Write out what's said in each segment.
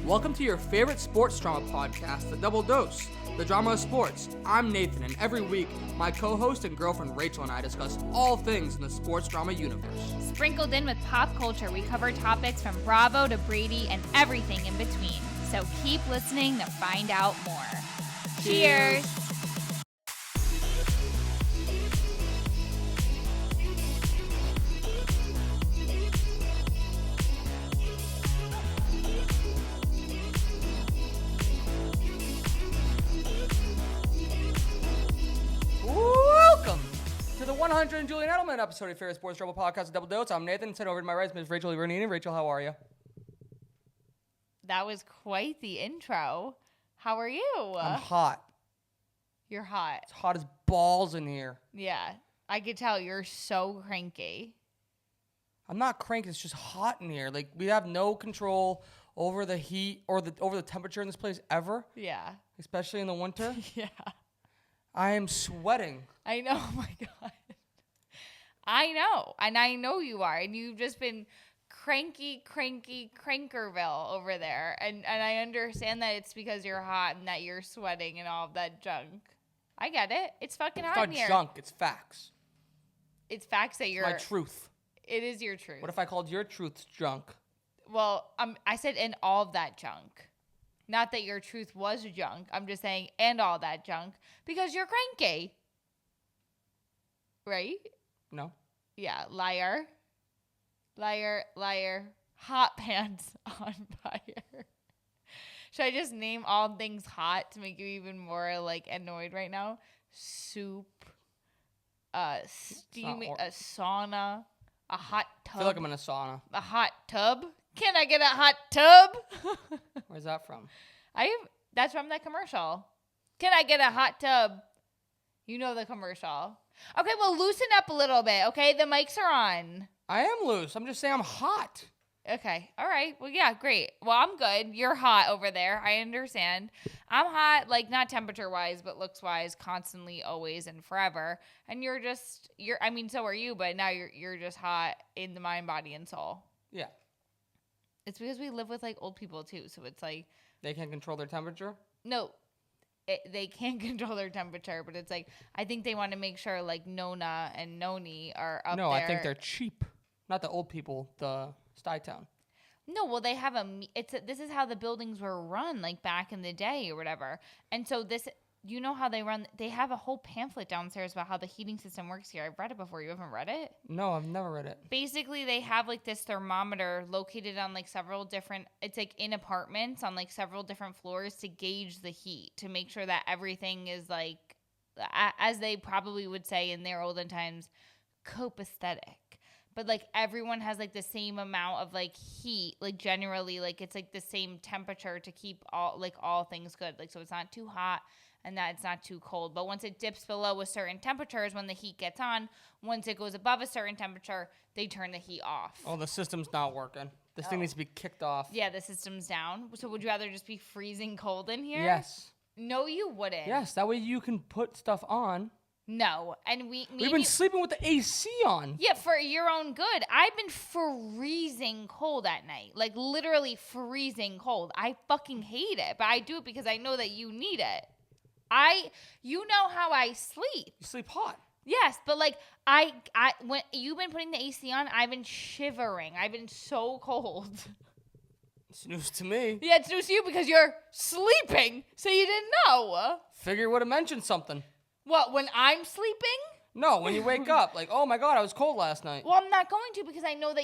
Welcome to your favorite sports drama podcast, The Double Dose, the drama of sports. I'm Nathan, and every week, my co-host and girlfriend Rachel and I discuss all things in the sports drama universe. Sprinkled in with pop culture, we cover topics from Bravo to Brady and everything in between. So keep listening to find out more. Cheers. Welcome to the 100 Julian Edelman episode of your favorite sports drama podcast, The Double Dose. I'm Nathan. Sent over to my right is Ms. Rachel Bernini. Rachel, how are you? That was quite the intro. How are you? I'm hot. You're hot. It's hot as balls in here. Yeah, I could tell you're so cranky. I'm not cranky. It's just hot in here. Like, we have no control over the heat or over the temperature in this place ever, Yeah. especially in the winter. Yeah. I am sweating. I know. Oh, my God. I know. And I know you are. And you've just been cranky Crankerville over there. And I understand that it's because you're hot and that you're sweating and all of that junk. I get it. It's fucking hot in It's here. not junk. It's facts. It's facts that you're... My truth. It is your truth. What if I called your truth junk? Well, I said and all of that junk. Not that your truth was junk. I'm just saying and all that junk because you're cranky. Right? No. Yeah, liar. Liar. Hot pants on fire. Should I just name all things hot to make you even more like annoyed right now? Soup, steaming, a sauna, a hot tub. I feel like I'm in a sauna. A hot tub? Can I get a hot tub? Where's that from? That's from that commercial. Can I get a hot tub? You know the commercial. Okay, well, loosen up a little bit, okay? The mics are on. I am loose. I'm just saying I'm hot. Okay, all right. Well, yeah, great. Well, I'm good. You're hot over there. I understand. I'm hot, like, not temperature-wise, but looks-wise, constantly, always, and forever. And I mean, so are you, but now you're just hot in the mind, body, and soul. Yeah. It's because we live with, like, old people, too, so it's like... They can't control their temperature? No, they can control their temperature, but it's like, I think they want to make sure, like, Nona and Noni are up there. No, I think they're cheap. Not the old people, the Stuytown. No, well, they have this is how the buildings were run, like, back in the day or whatever. And so you know how they have a whole pamphlet downstairs about how the heating system works here. I've read it before. You haven't read it? No, I've never read it. Basically, they have, like, this thermometer located on, like, several different, it's, like, in apartments on, like, several different floors to gauge the heat, to make sure that everything is, like, as they probably would say in their olden times, copacetic. But, like, everyone has, like, the same amount of, like, heat, like, generally, like, it's, like, the same temperature to keep all things good. Like, so it's not too hot and that it's not too cold. But once it dips below a certain temperature is when the heat gets on. Once it goes above a certain temperature, they turn the heat off. Oh, the system's not working. This thing needs to be kicked off. Yeah, the system's down. So would you rather just be freezing cold in here? Yes. No, you wouldn't. Yes, that way you can put stuff on. No, and we've been sleeping with the AC on. Yeah, for your own good. I've been freezing cold at night. Like, literally freezing cold. I fucking hate it, but I do it because I know that you need it. You know how I sleep. You sleep hot. Yes, but like when you've been putting the AC on, I've been shivering. I've been so cold. It's news to me. Yeah, it's news to you because you're sleeping, so you didn't know. Figure would have mentioned something. What, when I'm sleeping? No, when you wake up, like, oh my God, I was cold last night. Well, I'm not going to because I know that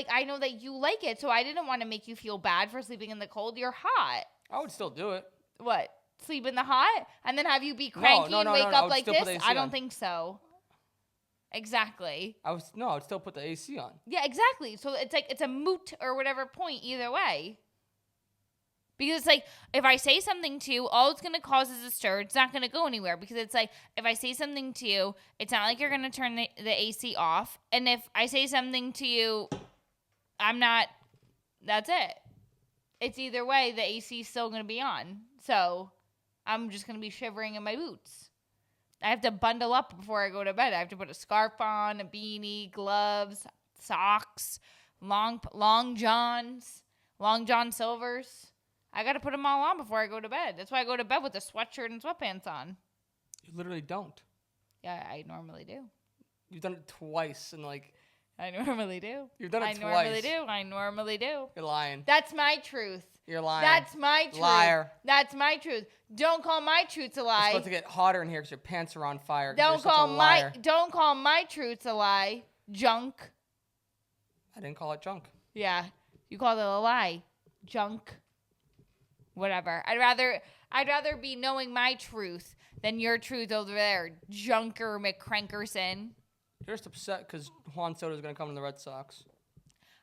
I know that you like it, so I didn't want to make you feel bad for sleeping in the cold. You're hot. I would still do it. What? Sleep in the hot and then have you be cranky and wake up like this? I don't think so. Exactly. I would still put the AC on. Yeah, exactly. So it's like it's a moot or whatever point either way. Because it's like, if I say something to you, all it's going to cause is a stir. It's not going to go anywhere. Because it's like, if I say something to you, it's not like you're going to turn the AC off. And if I say something to you, that's it. It's either way, the AC is still going to be on. So I'm just going to be shivering in my boots. I have to bundle up before I go to bed. I have to put a scarf on, a beanie, gloves, socks, long johns, long John Silvers. I got to put them all on before I go to bed. That's why I go to bed with a sweatshirt and sweatpants on. You literally don't. Yeah, I normally do. You've done it twice and like. I normally do. You've done it twice. I normally do. You're lying. That's my truth. You're lying. That's my truth. Liar. That's my truth. Don't call my truths a lie. It's about to get hotter in here because your pants are on fire. Don't call my truths a lie. Junk. I didn't call it junk. Yeah, you called it a lie. Junk. Whatever. I'd rather be knowing my truth than your truth over there, Junker McCrankerson. You're just upset because Juan Soto's going to come to the Red Sox.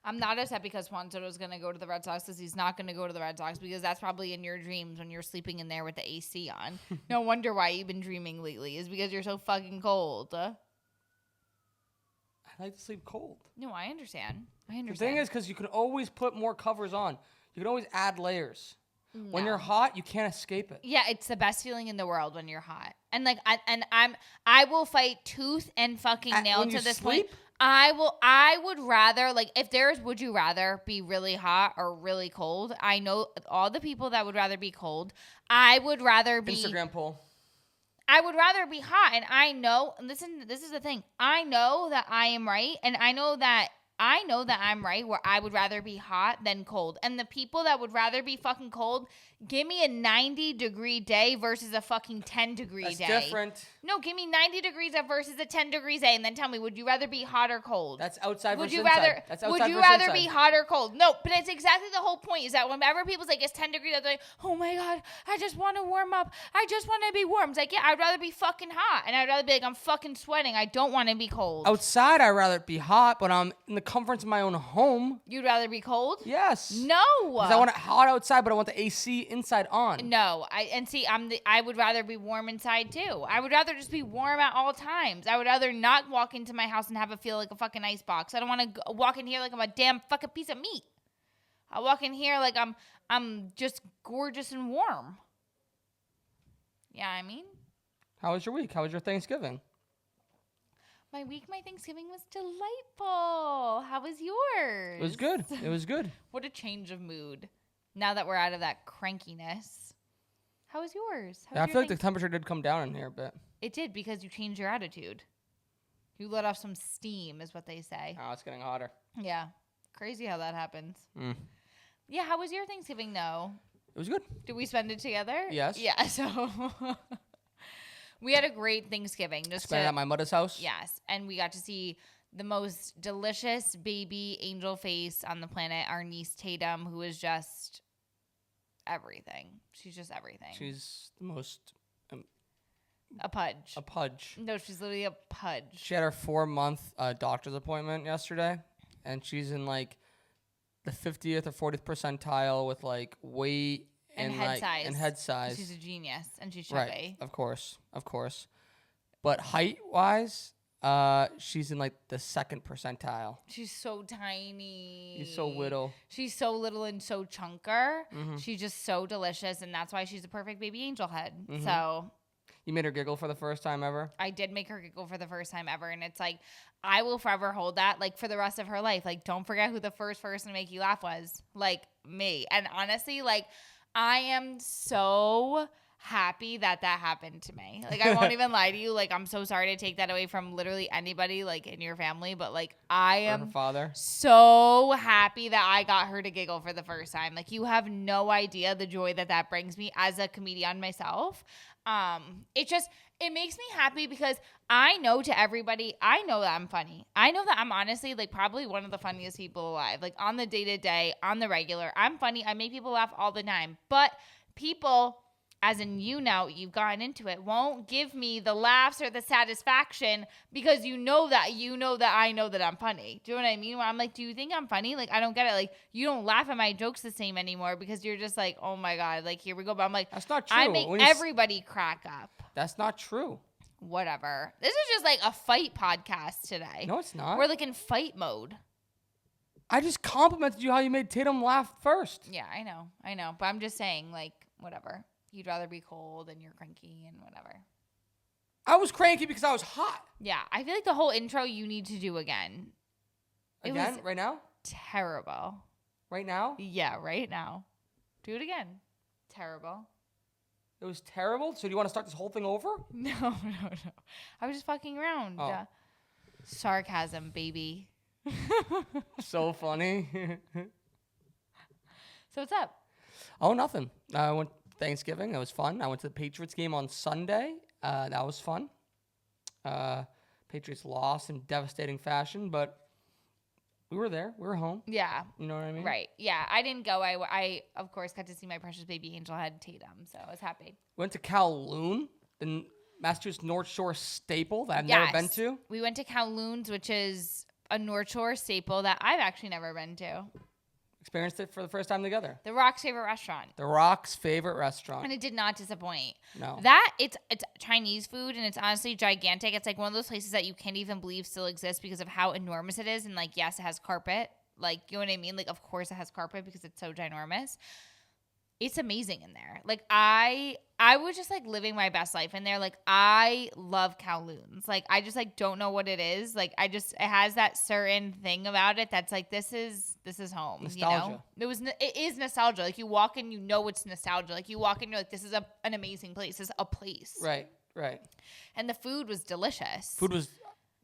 I'm not upset because Juan Soto's going to go to the Red Sox because he's not going to go to the Red Sox because that's probably in your dreams when you're sleeping in there with the AC on. No wonder why you've been dreaming lately is because you're so fucking cold. I like to sleep cold. No, I understand. The thing is because you can always put more covers on. You can always add layers. No. When you're hot, you can't escape it. Yeah, it's the best feeling in the world when you're hot. And like I will fight tooth and fucking nail to this point. I would rather, like, if there's would you rather be really hot or really cold, I know all the people that would rather be cold. I would rather be Instagram poll. I would rather be hot, and I know, and listen, this is the thing. I know that I am right, and I know that I'm right where I would rather be hot than cold. And the people that would rather be fucking cold, give me a 90-degree day versus a fucking 10-degree day. That's different. No, give me 90 degrees versus a 10-degree day, and then tell me, would you rather be hot or cold? That's outside versus inside. Would you rather be hot or cold? No, but it's exactly the whole point is that whenever people's like, it's 10 degrees, they're like, oh my God, I just want to warm up. I just want to be warm. It's like, yeah, I'd rather be fucking hot. And I'd rather be like, I'm fucking sweating. I don't want to be cold. Outside, I'd rather it be hot, but I'm in the comforts of my own home. You'd rather be cold? Yes. No. Because I want it hot outside, but I want the AC inside on. No. I would rather be warm inside too. I would rather just be warm at all times. I would rather not walk into my house and have it feel like a fucking ice box. I don't want to walk in here like I'm a damn fucking piece of meat. I walk in here like I'm just gorgeous and warm. Yeah, I mean. How was your week? How was your Thanksgiving? My Thanksgiving was delightful. How was yours? It was good. It was good. What a change of mood. Now that we're out of that crankiness. How was yours? I feel like the temperature did come down in here a bit. It did because you changed your attitude. You let off some steam is what they say. Oh, it's getting hotter. Yeah. Crazy how that happens. Yeah, how was your Thanksgiving though? It was good. Did we spend it together? Yes. Yeah, so we had a great Thanksgiving. Spent at my mother's house? Yes, and we got to see the most delicious baby angel face on the planet, our niece Tatum, who is just everything. She's just everything. She's the most... a pudge. A pudge. No, she's literally a pudge. She had her 4-month doctor's appointment yesterday, and she's in like the 50th or 40th percentile with like weight and head size. She's a genius, and she should be. Of course. But height-wise, she's in like the 2nd percentile. She's so tiny. She's so little. She's so little and so chunker. Mm-hmm. She's just so delicious, and that's why she's a perfect baby angel head. Mm-hmm. So... You made her giggle for the first time ever? I did make her giggle for the first time ever. And it's like, I will forever hold that, like, for the rest of her life. Like, don't forget who the first person to make you laugh was. Like, me. And honestly, like, I am so happy that happened to me. Like, I won't even lie to you. Like, I'm so sorry to take that away from literally anybody, like, in your family. But, like, I am her father. So happy that I got her to giggle for the first time. Like, you have no idea the joy that brings me as a comedian myself. It makes me happy because I know to everybody, I know that I'm funny. I know that I'm honestly like probably one of the funniest people alive. Like on the day-to-day, on the regular, I'm funny. I make people laugh all the time. But people, as in you now, you've gotten into it, won't give me the laughs or the satisfaction because you know that I know that I'm funny. Do you know what I mean? When I'm like, do you think I'm funny? Like, I don't get it. Like, you don't laugh at my jokes the same anymore because you're just like, oh my God, like, here we go. But I'm like, that's not true. I make everybody crack up. That's not true. Whatever. This is just like a fight podcast today. No, it's not. We're like in fight mode. I just complimented you how you made Tatum laugh first. Yeah, I know. But I'm just saying, like, whatever. You'd rather be cold and you're cranky and whatever. I was cranky because I was hot. Yeah, I feel like the whole intro you need to do again. Again? Right now? Terrible. Right now? Yeah, right now. Do it again. Terrible. It was terrible? So do you want to start this whole thing over? No. I was just fucking around. Oh. Sarcasm, baby. So funny. So what's up? Oh, nothing. I went Thanksgiving. That was fun. I went to the Patriots game on Sunday. That was fun. Patriots lost in devastating fashion, but we were there. We were home. Yeah. You know what I mean? Right. Yeah. I didn't go. I of course, got to see my precious baby angel head Tatum, so I was happy. Went to Kowloon, the Massachusetts North Shore staple that I've never been to. We went to Kowloon's, which is a North Shore staple that I've actually never been to. Experienced it for the first time together. The Rock's favorite restaurant. The Rock's favorite restaurant. And it did not disappoint. No. It's Chinese food, and it's honestly gigantic. It's like one of those places that you can't even believe still exists because of how enormous it is. And like, yes, it has carpet. Like, you know what I mean? Like, of course it has carpet because it's so ginormous. It's amazing in there. Like, I was just like living my best life in there. Like, I love Kowloon's. Like, I just like don't know what it is. Like, it has that certain thing about it that's like, this is home. Nostalgia. You know? It is nostalgia. Like, you walk in, you know it's nostalgia. Like, you walk in, you're like, this is an amazing place. This is a place. Right. And the food was delicious. Food was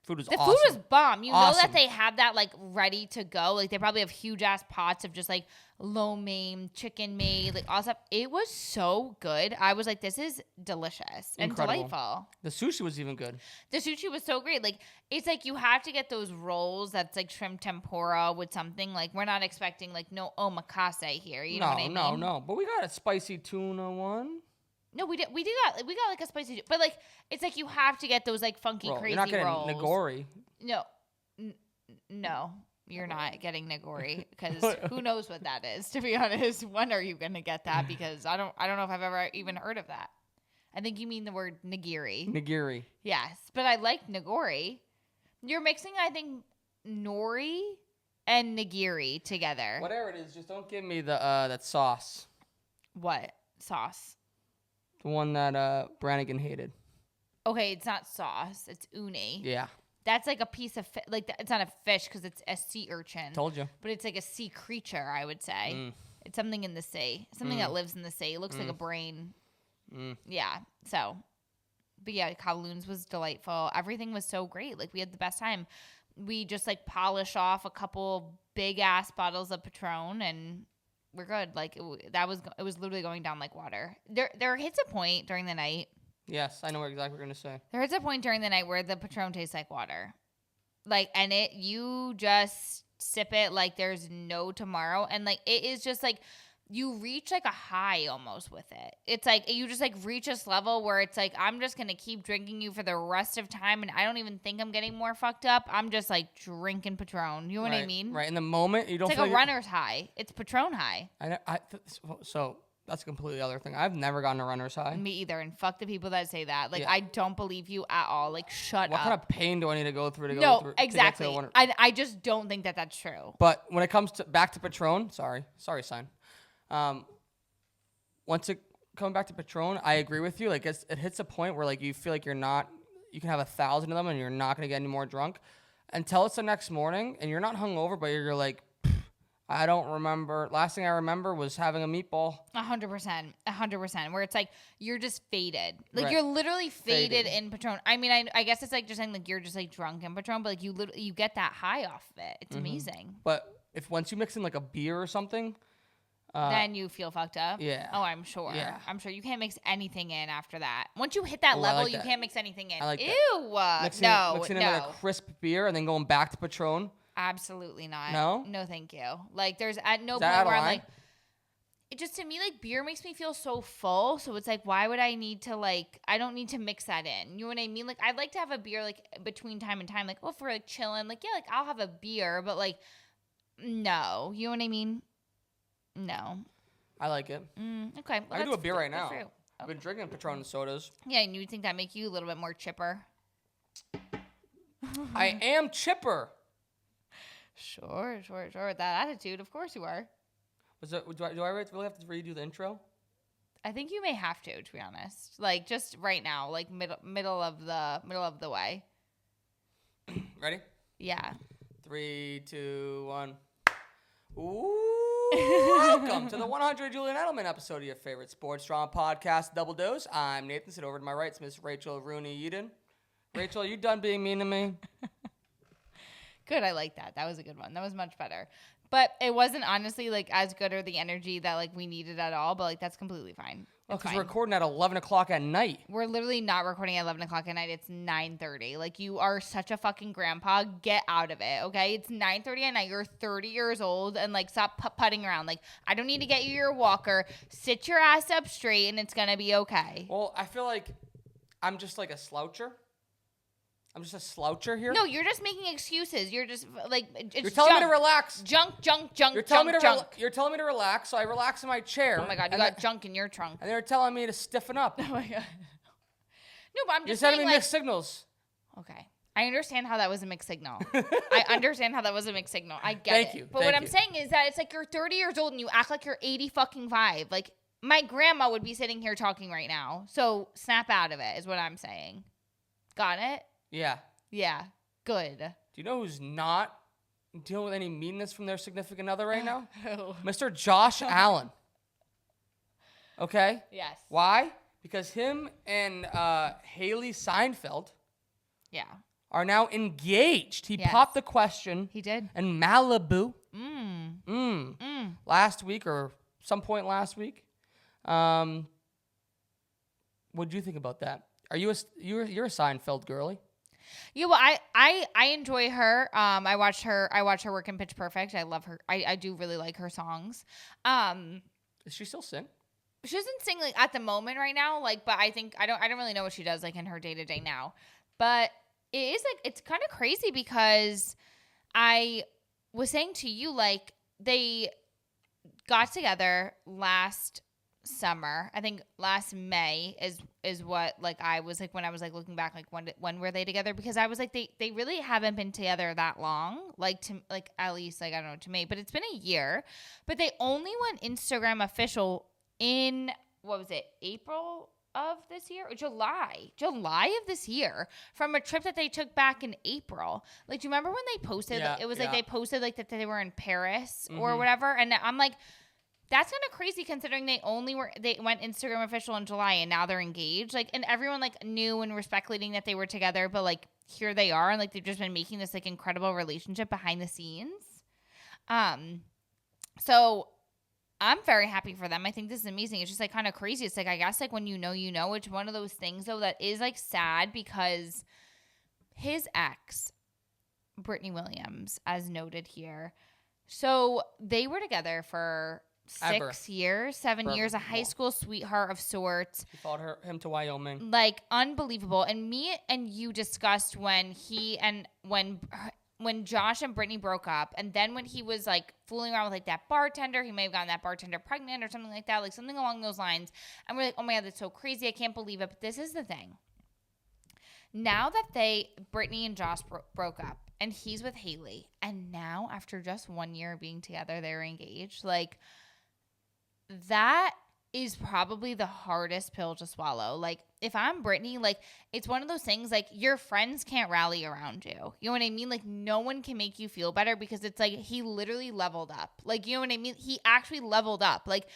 The awesome. food was bomb. You know Awesome. that they have that like ready to go. Like, they probably have huge ass pots of just like lo mein, chicken made, like all stuff. It was so good. I was like, this is delicious and Incredible. delightful. The sushi was even good. The sushi was so great. Like, it's like you have to get those rolls that's like shrimp tempura with something. Like, we're not expecting like no omakase here. You know what I mean? No. But we got a spicy tuna one. No, we got like a spicy, but like it's like you have to get those like funky crazy You're not getting rolls. nigori. No, you're not getting nigori because who knows what that is? To be honest, when are you gonna get that? Because I don't know if I've ever even heard of that. I think you mean the word nigiri. Nigiri. Yes, but I like nigori. You're mixing, I think, nori and nigiri together. Whatever it is, just don't give me the that sauce. What sauce? The one that Brannigan hated. Okay, it's not sauce. It's uni. Yeah. That's like a piece of it's not a fish because it's a sea urchin. Told you. But it's like a sea creature, I would say. It's something in the sea. Something that lives in the sea. It looks like a brain. Yeah. So, but yeah, Kowloon's was delightful. Everything was so great. Like, we had the best time. We just like polish off a couple big ass bottles of Patron and we're good. Like, it was literally going down like water. There hits a point during the night. Yes, I know exactly what you're going to say. There hits a point during the night where the Patron tastes like water. Like, and you just sip it like there's no tomorrow. And like, it is just like, you reach like a high almost with it. It's like, you just like reach this level where it's like, I'm just going to keep drinking you for the rest of time. And I don't even think I'm getting more fucked up. I'm just like drinking Patron. You know what I mean? Right. In the moment, you don't It's feel like a runner's high. It's Patron high. So that's a completely other thing. I've never gotten a runner's high. Me either. And fuck the people that say that. Like, Yeah. I don't believe you at all. Like, shut What up. kind of pain do I need to go through to go No, through? exactly. To get to I just don't think that that's true. But when it comes to back to Patron, sorry, sign. Coming back to Patron, I agree with you. Like, it hits a point where like you feel like you can have 1,000 of them and you're not gonna get any more drunk until it's the next morning and you're not hungover, but you're like, I don't remember. Last thing I remember was having a meatball. 100%. Where it's like you're just faded. Like, Right. you're literally faded in Patron. I mean, I guess it's like just saying like you're just like drunk in Patron, but like you get that high off of it. It's amazing. But once you mix in like a beer or something, Then you feel fucked up. Yeah. Oh, I'm sure. Yeah. I'm sure you can't mix anything in after that. Once you hit that Oh, I level, like you that. can't mix anything in. I like that. Ew. mixing in like a crisp beer and then going back to Patron. Absolutely not. No? No, thank you. Like, there's at no Is that point out of where I'm line? like, it just, to me, like, beer makes me feel so full. So it's like, why would I need to, like, I don't need to mix that in. You know what I mean? Like, I'd like to have a beer, like, between time and time. Like, oh, if we're, like, chilling, like, yeah, like, I'll have a beer. But, like, no. You know what I mean? No. I like it. Okay. Well, I can do a beer right good now. for you. I've been drinking Patron and sodas. Yeah, and you would think that make you a little bit more chipper. I am chipper. Sure. With that attitude, of course you are. Do I really have to redo the intro? I think you may have to be honest. Like, just right now, like middle of the way. Ready? Yeah. 3, 2, 1. Ooh. Welcome to the 100 Julian Edelman episode of your favorite sports drama podcast, Double Dose. I'm Nathan. Sit over to my right, it's Miss Rachel Rooney Eden. Rachel, you done being mean to me? Good, I like that. That was a good one. That was much better. But it wasn't honestly like as good or the energy that like we needed at all. But like that's completely fine. Well, because we're recording at 11 o'clock at night. We're literally not recording at 11 o'clock at night. It's 9:30. Like, you are such a fucking grandpa. Get out of it, okay? It's 9:30 at night. You're 30 years old, and, like, stop putting around. Like, I don't need to get you your walker. Sit your ass up straight, and it's going to be okay. Well, I feel like I'm just like a sloucher. I'm just a sloucher here. No, you're just making excuses. You're just, like, it's You're telling me to relax. Junk. You're telling me to relax, so I relax in my chair. Oh, my God. You got junk in your trunk. And they're telling me to stiffen up. Oh, my God. No, but I'm just You're saying, sending me mixed signals. Okay. I understand how that was a mixed signal. I understand how that was a mixed signal. I get it. Thank you. But what I'm saying is that it's like you're 30 years old and you act like you're 80 fucking 5. Like, my grandma would be sitting here talking right now. So snap out of it is what I'm saying. Got it? Yeah. Yeah. Good. Do you know who's not dealing with any meanness from their significant other right now? Mr. Josh Allen. Okay? Yes. Why? Because him and Haley Seinfeld are now engaged. He popped the question. He did. In Malibu. Last week or some point last week. What do you think about that? Are you you're a Seinfeld girly? Yeah, well, I enjoy her. I watch her work in Pitch Perfect. I love her. I do really like her songs. Does she still sing? She doesn't sing like at the moment right now, like, but I think I don't really know what she does like in her day-to-day now. But it is like it's kind of crazy because I was saying to you, like, they got together last summer. I think last May is what like I was like when I was like looking back, like when were they together? Because I was like they really haven't been together that long, like to like at least like I don't know to me, but it's been a year. But they only went Instagram official in what was it, April of this year or July of this year from a trip that they took back in April. Like, do you remember when they posted? Yeah, like, it was yeah. like they posted like that they were in Paris or whatever, and I'm like, that's kind of crazy considering they went Instagram official in July and now they're engaged. Like, and everyone like knew and was speculating that they were together, but like here they are, and like they've just been making this like incredible relationship behind the scenes. So I'm very happy for them. I think this is amazing. It's just like kind of crazy. It's like, I guess like when you know, it's one of those things though that is like sad because his ex, Brittany Williams, as noted here. So they were together for 7 years, a high school sweetheart of sorts. He followed him to Wyoming. Like, unbelievable. And me and you discussed when Josh and Brittany broke up, and then when he was like fooling around with like that bartender, he may have gotten that bartender pregnant or something like that, like something along those lines. And we're like, oh my God, that's so crazy. I can't believe it. But this is the thing. Now that Brittany and Josh broke up and he's with Haley, and now after just 1 year of being together, they're engaged, like, that is probably the hardest pill to swallow. Like, if I'm Brittany, like, it's one of those things, like, your friends can't rally around you. You know what I mean? Like, no one can make you feel better because it's like he literally leveled up. Like, you know what I mean? He actually leveled up. Like,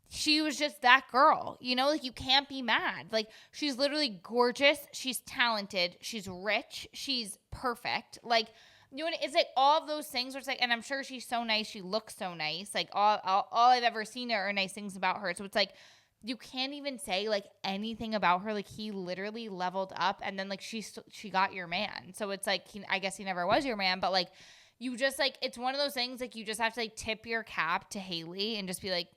she was just that girl, you know? Like, you can't be mad. Like, she's literally gorgeous. She's talented. She's rich. She's perfect. Like, you know, it's like all of those things where it's like, and I'm sure she's so nice. She looks so nice. Like, all I've ever seen are nice things about her. So it's like, you can't even say like anything about her. Like, he literally leveled up, and then like she got your man. So it's like, I guess he never was your man, but like, you just like, it's one of those things, like, you just have to like tip your cap to Haley and just be like,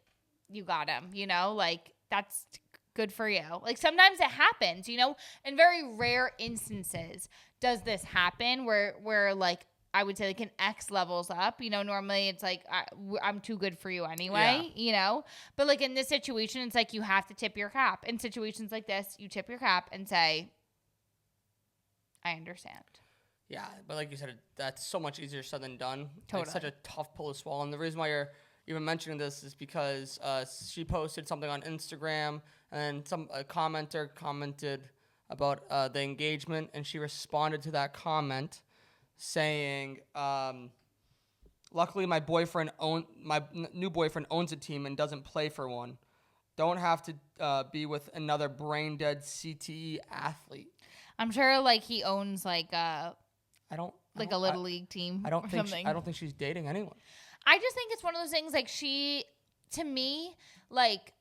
you got him, you know, like, that's good for you. Like, sometimes it happens, you know, in very rare instances does this happen where like, I would say like an ex levels up, you know, normally it's like, I'm too good for you anyway, you know, but like in this situation, it's like, you have to tip your cap. In situations like this, you tip your cap and say, I understand. Yeah, but like you said, that's so much easier said than done. Totally. It's such a tough pill to swallow. And the reason why you're even mentioning this is because she posted something on Instagram, and a commenter commented about the engagement, and she responded to that comment saying, Luckily, my new boyfriend owns a team and doesn't play for one. Don't have to be with another brain dead CTE athlete. I'm sure like he owns like a little league team. I don't think she's dating anyone. I just think it's one of those things like to me, like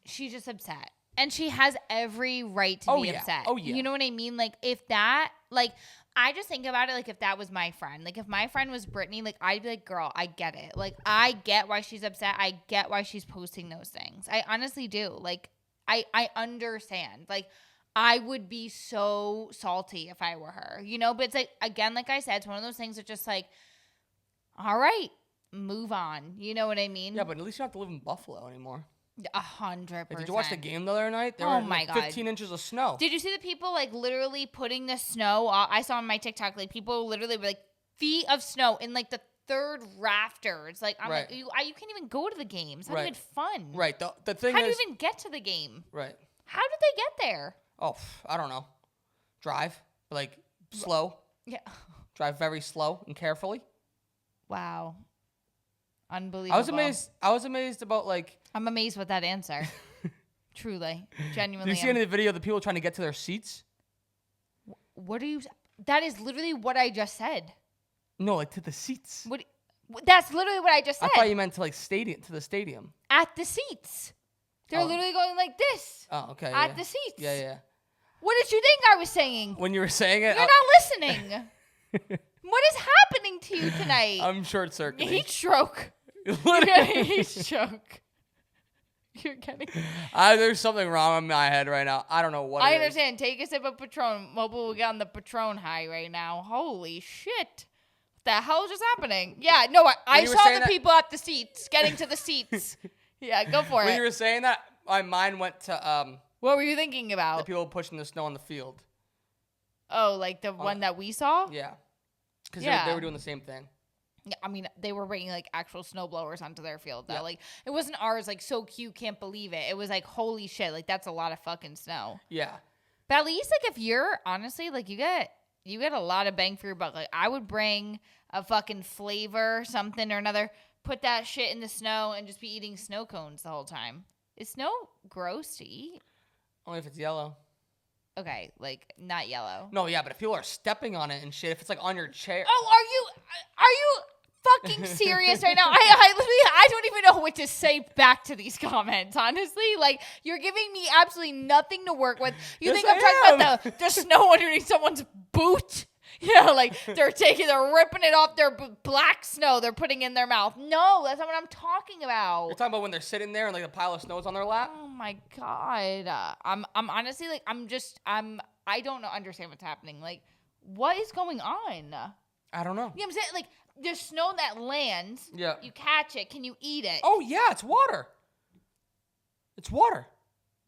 she's just upset. And she has every right to be upset. Oh, yeah. You know what I mean? Like, if that, like, I just think about it like if that was my friend. Like, if my friend was Brittany, like, I'd be like, girl, I get it. Like, I get why she's upset. I get why she's posting those things. I honestly do. Like, I understand. Like, I would be so salty if I were her, you know? But it's like, again, like I said, it's one of those things that just like, all right, move on. You know what I mean? Yeah, but at least you don't have to live in Buffalo anymore. 100%. Did you watch the game the other night? There oh were my like God. 15 inches of snow. Did you see the people like literally putting the snow? I saw on my TikTok like people literally were like feet of snow in like the third rafters. Like I'm like you can't even go to the game. It's not even fun. Right. The thing How is, do you even get to the game? Right. How did they get there? Oh, I don't know. Drive like slow. Yeah. Drive very slow and carefully. Wow. Unbelievable. I was amazed about like. I'm amazed with that answer. Truly, genuinely. Do you see any of the video of the people trying to get to their seats? What are you? That is literally what I just said. No, like to the seats. What? That's literally what I just said. I thought you meant to like to the stadium. At the seats. They're literally going like this. Oh, okay. At the seats. Yeah. What did you think I was saying? When you were saying it, you're not listening. What is happening to you tonight? I'm short circuiting. Heat stroke. Heat stroke. You're getting. There's something wrong in my head right now. I don't know what. I understand. Take a sip of Patron. Mobile will get on the Patron high right now. Holy shit! What the hell is just happening? Yeah, no, I saw the people at the seats getting to the seats. Yeah, go for it. When you were saying that, my mind went to What were you thinking about? the people pushing the snow on the field. Oh, like the one that we saw? Yeah, because they were doing the same thing. Yeah, I mean, they were bringing like actual snowblowers onto their field. Though. Yeah. Like it wasn't ours. Like so cute, can't believe it. It was like holy shit. Like that's a lot of fucking snow. Yeah. But at least like if you're honestly like you get a lot of bang for your buck. Like I would bring a fucking flavor, something or another, put that shit in the snow and just be eating snow cones the whole time. Is snow gross to eat? Only if it's yellow. Okay, like not yellow. No, yeah, but if people are stepping on it and shit, if it's like on your chair. Oh, are you fucking serious right now? I don't even know what to say back to these comments, honestly. Like, you're giving me absolutely nothing to work with. You think I'm talking about the snow underneath someone's boot? Yeah, like they're ripping it off their black snow they're putting in their mouth. No, that's not what I'm talking about. You're talking about when they're sitting there and like a pile of snow's on their lap? Oh my God. I'm honestly like, I don't understand what's happening. Like, what is going on? I don't know. You know what I'm saying? Like, there's snow that lands. Yeah. You catch it. Can you eat it? Oh, yeah, it's water. It's water.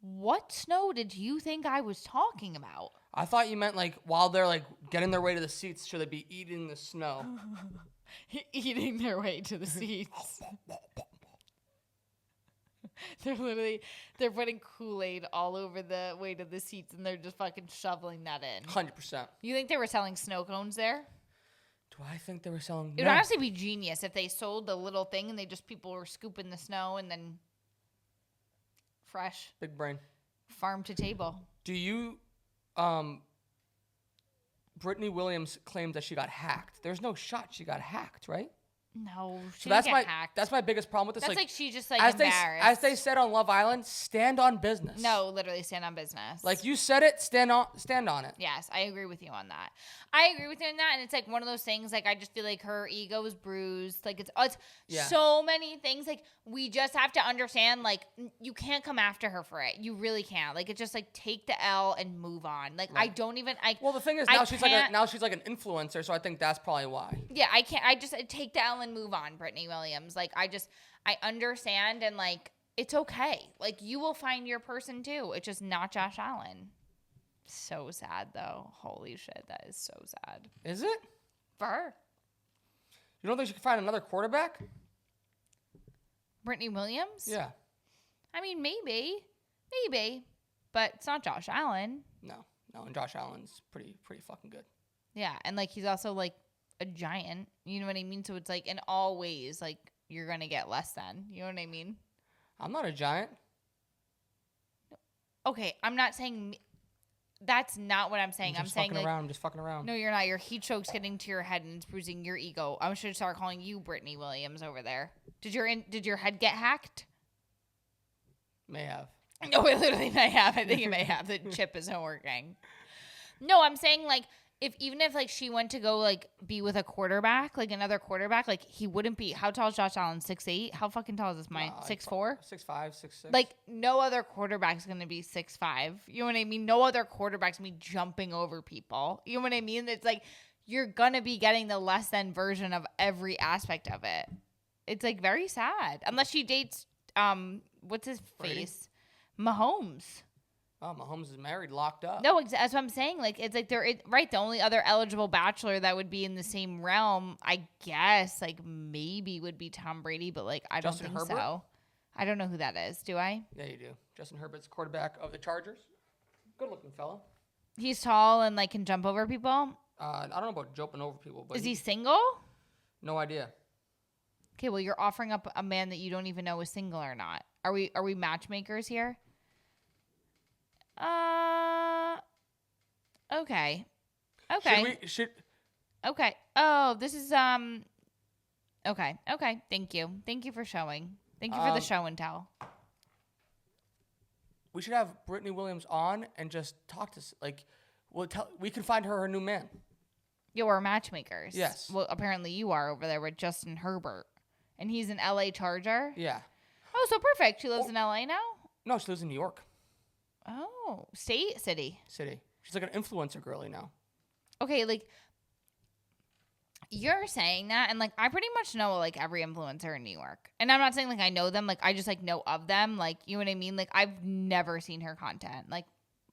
What snow did you think I was talking about? I thought you meant like while they're like getting their way to the seats, should they be eating the snow? Eating their way to the seats. They're putting Kool-Aid all over the way to the seats and they're just fucking shoveling that in. 100%. You think they were selling snow cones there? Do I think they were selling? It would honestly be genius if they sold the little thing and people were scooping the snow and then fresh. Big brain. Farm to table. Do you, Brittany Williams claimed that she got hacked. There's no shot she got hacked, right? No, she so didn't get hacked. That's my biggest problem with this. That's like she just like as embarrassed. As they said on Love Island, stand on business. No, literally stand on business. Like you said it, stand on it. Yes, I agree with you on that. I agree with you on that, and it's like one of those things. Like I just feel like her ego is bruised. Like it's so many things. Like we just have to understand. Like you can't come after her for it. You really can't. Like it's just like take the L and move on. Like right. I don't even. Well, the thing is now she's like an influencer, so I think that's probably why. Yeah, I can't. I just take the L and move on, Brittany Williams. Like I understand and like it's okay. Like you will find your person too. It's just not Josh Allen. So sad though. Holy shit, that is so sad. Is it? For her. You don't think she could find another quarterback? Brittany Williams? Yeah. I mean, maybe, but it's not Josh Allen. No, and Josh Allen's pretty fucking good. Yeah, and like he's also like a giant. You know what I mean? So it's like in all ways, like you're gonna get less than. You know what I mean? I'm not a giant. Okay, I'm not saying. That's not what I'm saying. I'm saying like, I'm just fucking around. no, you're not. Your heat stroke's getting to your head and it's bruising your ego. I should start calling you Brittany Williams over there. Did your head get hacked? May have. No, it literally may have. I think it may have. The chip isn't working. No, I'm saying like even if like she went to go like be with a quarterback, like another quarterback, like he wouldn't be. How tall is Josh Allen? 6'8"? How fucking tall is this mine? 6'4"? 6'5", 6'6". Like no other quarterback's gonna be 6'5". You know what I mean? No other quarterback's gonna be jumping over people. You know what I mean? It's like you're gonna be getting the less than version of every aspect of it. It's like very sad. Unless she dates what's his Brady? face? Mahomes. Oh, Mahomes is married, locked up. No, that's what I'm saying. Like, it's like right. The only other eligible bachelor that would be in the same realm, I guess, like maybe would be Tom Brady, but like I Justin don't think Herbert? so. I don't know who that is. Do I? Yeah, you do. Justin Herbert's quarterback of the Chargers. Good looking fella. He's tall and like can jump over people. I don't know about jumping over people, but Is he single? No idea. Okay, well you're offering up a man that you don't even know is single or not. Are we matchmakers here? Okay. Should Okay. Oh, this is okay. Thank you for showing. Thank you for the show and tell. we should have Brittany Williams on and just talk to like we can find her new man. Yeah, we're matchmakers. Yes. Well, apparently you are over there with Justin Herbert, and he's an LA Charger. Yeah. Oh, so perfect. She lives in LA now. No, she lives in New York Oh, city. City. She's like an influencer girly now. Okay, like you're saying that, and like I pretty much know like every influencer in New York, and I'm not saying like I know them, like I just like know of them, like you know what I mean. Like I've never seen her content, like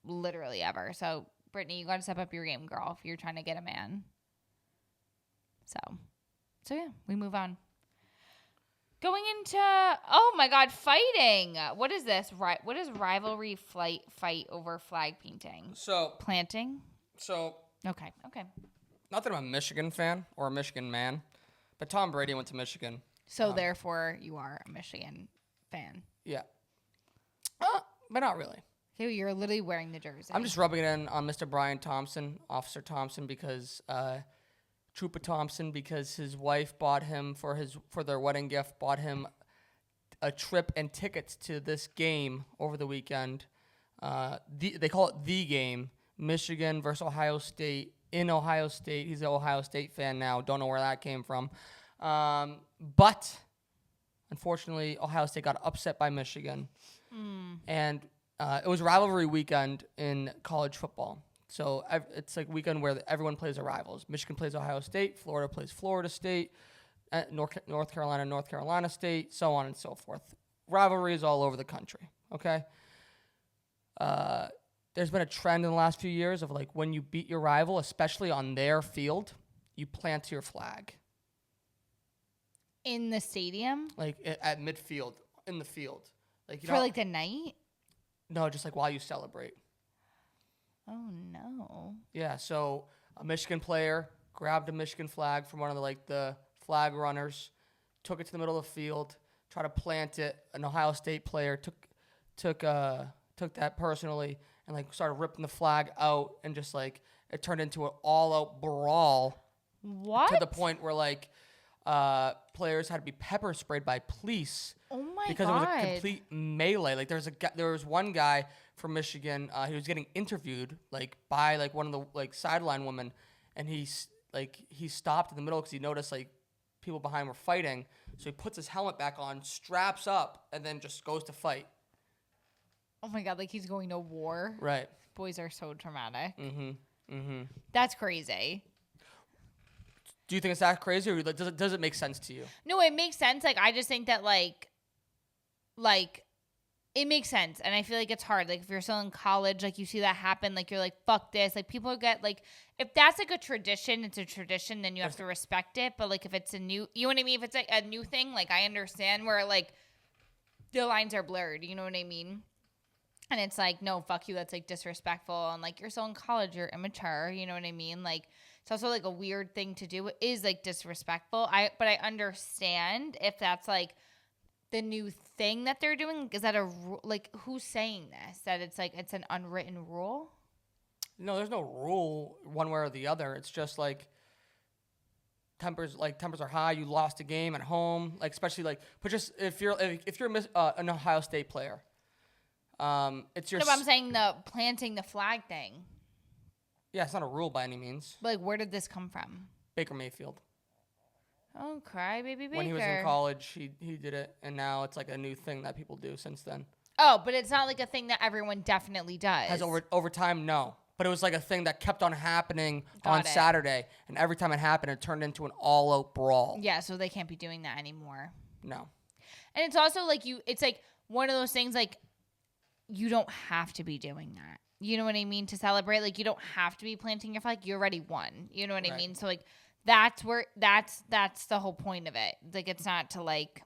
literally ever. So Brittany, you got to step up your game, girl, if you're trying to get a man. So yeah, we move on. Going into oh my god, fighting. What is this? What is rivalry fight over flag painting? So Planting. Okay. Not that I'm a Michigan fan or a Michigan man, but Tom Brady went to Michigan. So therefore, you are a Michigan fan. Yeah. But not really. Okay, you're literally wearing the jersey. I'm just rubbing it in on Mr. Brian Thompson, Officer Thompson, because Trooper Thompson, because his wife bought him for their wedding gift, bought him a trip and tickets to this game over the weekend. They call it the game, Michigan versus Ohio State in Ohio State. He's an Ohio State fan now. Don't know where that came from. But unfortunately, Ohio State got upset by Michigan. And it was rivalry weekend in college football. So it's like weekend where everyone plays their rivals. Michigan plays Ohio State. Florida plays Florida State. North Carolina State, so on and so forth. Rivalries all over the country, okay? There's been a trend in the last few years of like when you beat your rival, especially on their field, you plant your flag. In the stadium? Like at midfield, in the field. Like For like the night? No, just like while you celebrate. Oh, no. Yeah, so a Michigan player grabbed a Michigan flag from one of the flag runners, took it to the middle of the field, tried to plant it. An Ohio State player took that personally and like started ripping the flag out, and just like it turned into an all-out brawl. What? To the point where like players had to be pepper sprayed by police. Oh my because God. it was a complete melee. Like there was one guy from Michigan. He was getting interviewed like by like one of the like sideline women, and he stopped in the middle because he noticed like people behind were fighting. So he puts his helmet back on, straps up, and then just goes to fight. Oh my God, like he's going to war. Right. Boys are so traumatic. Mm-hmm. That's crazy. Do you think it's that crazy, or does it make sense to you? No, it makes sense. Like I just think that like it makes sense, and I feel like it's hard. Like if you're still in college, like you see that happen, like you're like fuck this. Like people get like if that's like a tradition, it's a tradition. Then you have to respect it. But like if it's a new, you know what I mean? If it's like a new thing, like I understand where like the lines are blurred. You know what I mean? And it's like, no, fuck you. That's like disrespectful. And like, you're still in college, you're immature. You know what I mean? Like, it's also like a weird thing to do. It is like disrespectful. But I understand if that's like the new thing that they're doing. Is that like who's saying this? That it's like it's an unwritten rule? No, there's no rule one way or the other. It's just like tempers are high. You lost a game at home, like especially like, but just if you're an Ohio State player, it's your. No, but I'm saying the planting the flag thing. Yeah, it's not a rule by any means. But like, where did this come from? Baker Mayfield. Oh, cry baby Baker. When he was in college, he did it, and now it's like a new thing that people do since then. Oh, but it's not like a thing that everyone definitely does. Has over time, no. But it was like a thing that kept on happening Got it. Saturday, and every time it happened, it turned into an all-out brawl. Yeah, so they can't be doing that anymore. No. And it's also like it's like one of those things like you don't have to be doing that. You know what I mean? To celebrate, like you don't have to be planting your flag. You already won. You know what I mean? So like that's the whole point of it. Like it's not to like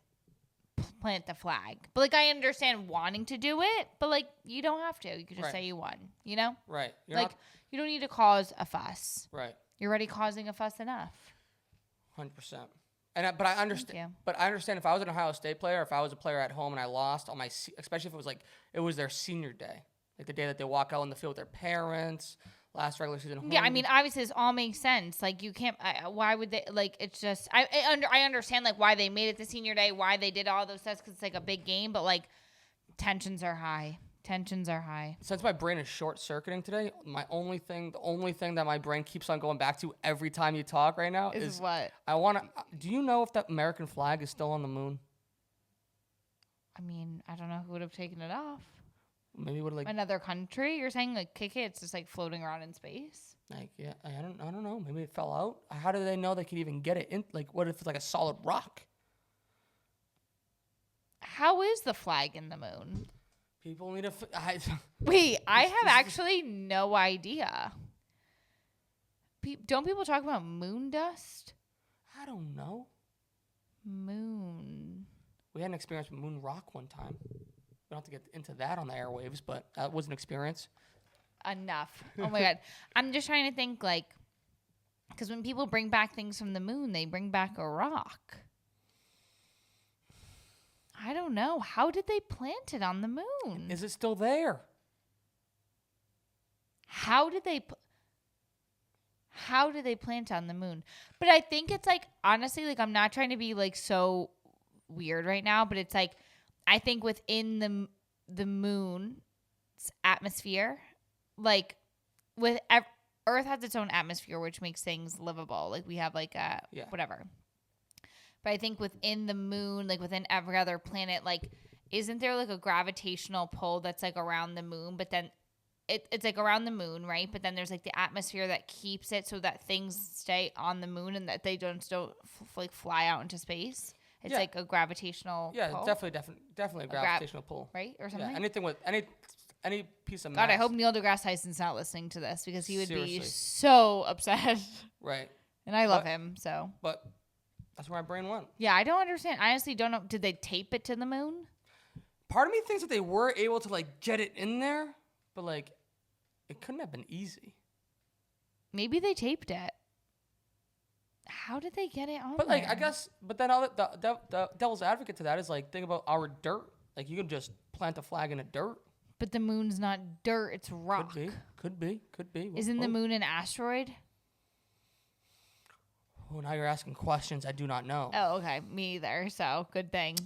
plant the flag. But like I understand wanting to do it, but like you don't have to. You could just say you won, you know? Right. You don't need to cause a fuss. Right. You're already causing a fuss enough. 100%. But I understand. But I understand if I was an Ohio State player, if I was a player at home and I lost on especially if it was their senior day, like the day that they walk out on the field with their parents, last regular season home. Yeah, I mean, obviously this all makes sense. Like you can't. Why would they? Like it's just. I understand like why they made it the senior day, why they did all those tests because it's like a big game, but like tensions are high. Since my brain is short circuiting today, the only thing that my brain keeps on going back to every time you talk right now is what? Do you know if that American flag is still on the moon? I mean, I don't know who would have taken it off. Maybe would like another country. You're saying like kick it? It's just like floating around in space. Like yeah, I don't know. Maybe it fell out. How do they know they could even get it in? Like what if it's like a solid rock? How is the flag in the moon? People need to. Wait, I have actually no idea. Don't people talk about moon dust? I don't know. Moon. We had an experience with moon rock one time. We don't have to get into that on the airwaves, but that was an experience. Enough. Oh my God. I'm just trying to think like, because when people bring back things from the moon, they bring back a rock. I don't know. How did they plant it on the moon? Is it still there? How did they plant on the moon? But I think it's like, honestly, like I'm not trying to be like so weird right now, but it's like, I think within the moon's atmosphere, like Earth has its own atmosphere, which makes things livable. Like we have like whatever. But I think within the moon, like within every other planet, like isn't there like a gravitational pull that's like around the moon? But then it's like around the moon, right? But then there's like the atmosphere that keeps it so that things stay on the moon and that they don't like fly out into space. It's like a gravitational pull. Definitely a gravitational pull. Right? Or something? Yeah, anything with any piece of God, mass. I hope Neil deGrasse Tyson's not listening to this because he would be so upset. Right. And I love him, so. But that's where my brain went. Yeah, I don't understand. I honestly don't know. Did they tape it to the moon? Part of me thinks that they were able to like get it in there, but like it couldn't have been easy. Maybe they taped it. How did they get it on But like there? I guess, but then the devil's advocate to that is like think about our dirt. Like you could just plant a flag in a dirt. But the moon's not dirt; it's rock. Could be. Isn't the moon an asteroid? Oh, now you're asking questions I do not know. Oh, okay. Me either. So good thing.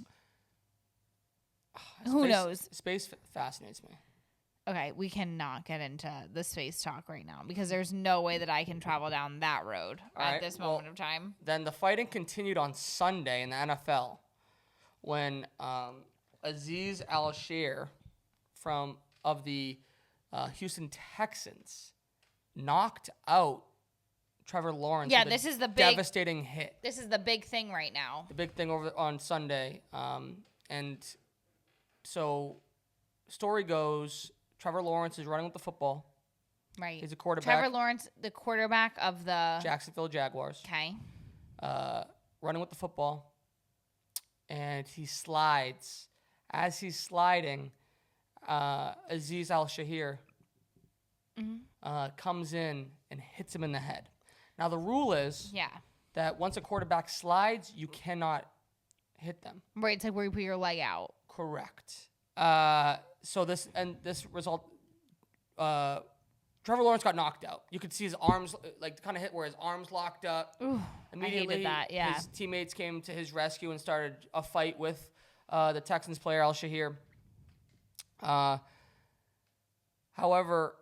Who knows? Space fascinates me. Okay, we cannot get into the space talk right now because there's no way that I can travel down that road at this moment of time. Then the fighting continued on Sunday in the NFL when Aziz Al-Shir of the Houston Texans knocked out Trevor Lawrence. Yeah, this is the big devastating hit. This is the big thing right now. The big thing on Sunday, and so story goes. Trevor Lawrence is running with the football. Right. He's a quarterback. Trevor Lawrence, the quarterback of the Jacksonville Jaguars. Okay. Running with the football. And he slides. As he's sliding, Aziz Al-Shahir comes in and hits him in the head. Now the rule is that once a quarterback slides, you cannot hit them. Right, it's like where you put your leg out. Correct. So this result, Trevor Lawrence got knocked out. You could see his arms, like kind of hit where his arms locked up. Ooh, Immediately, I hated that. Yeah. His teammates came to his rescue and started a fight with the Texans player Al-Shahir. However,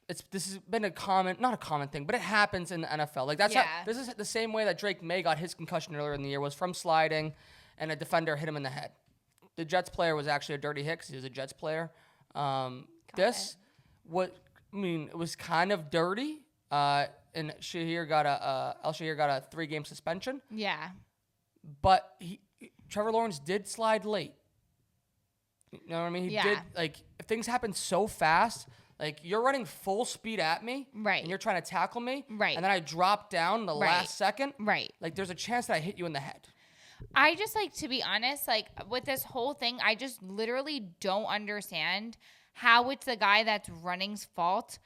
this has been not a common thing, but it happens in the NFL. Like this is the same way that Drake May got his concussion earlier in the year, was from sliding, and a defender hit him in the head. The Jets player was actually a dirty hit because he was a Jets player. It was kind of dirty. And Al-Shahir got a 3-game suspension. Yeah. But Trevor Lawrence did slide late. You know what I mean? He did, like, if things happen so fast, like, you're running full speed at me. Right. And you're trying to tackle me. Right. And then I drop down the last second. Right. Like, there's a chance that I hit you in the head. I just, like, to be honest, like, with this whole thing, I just literally don't understand how it's the guy that's running's fault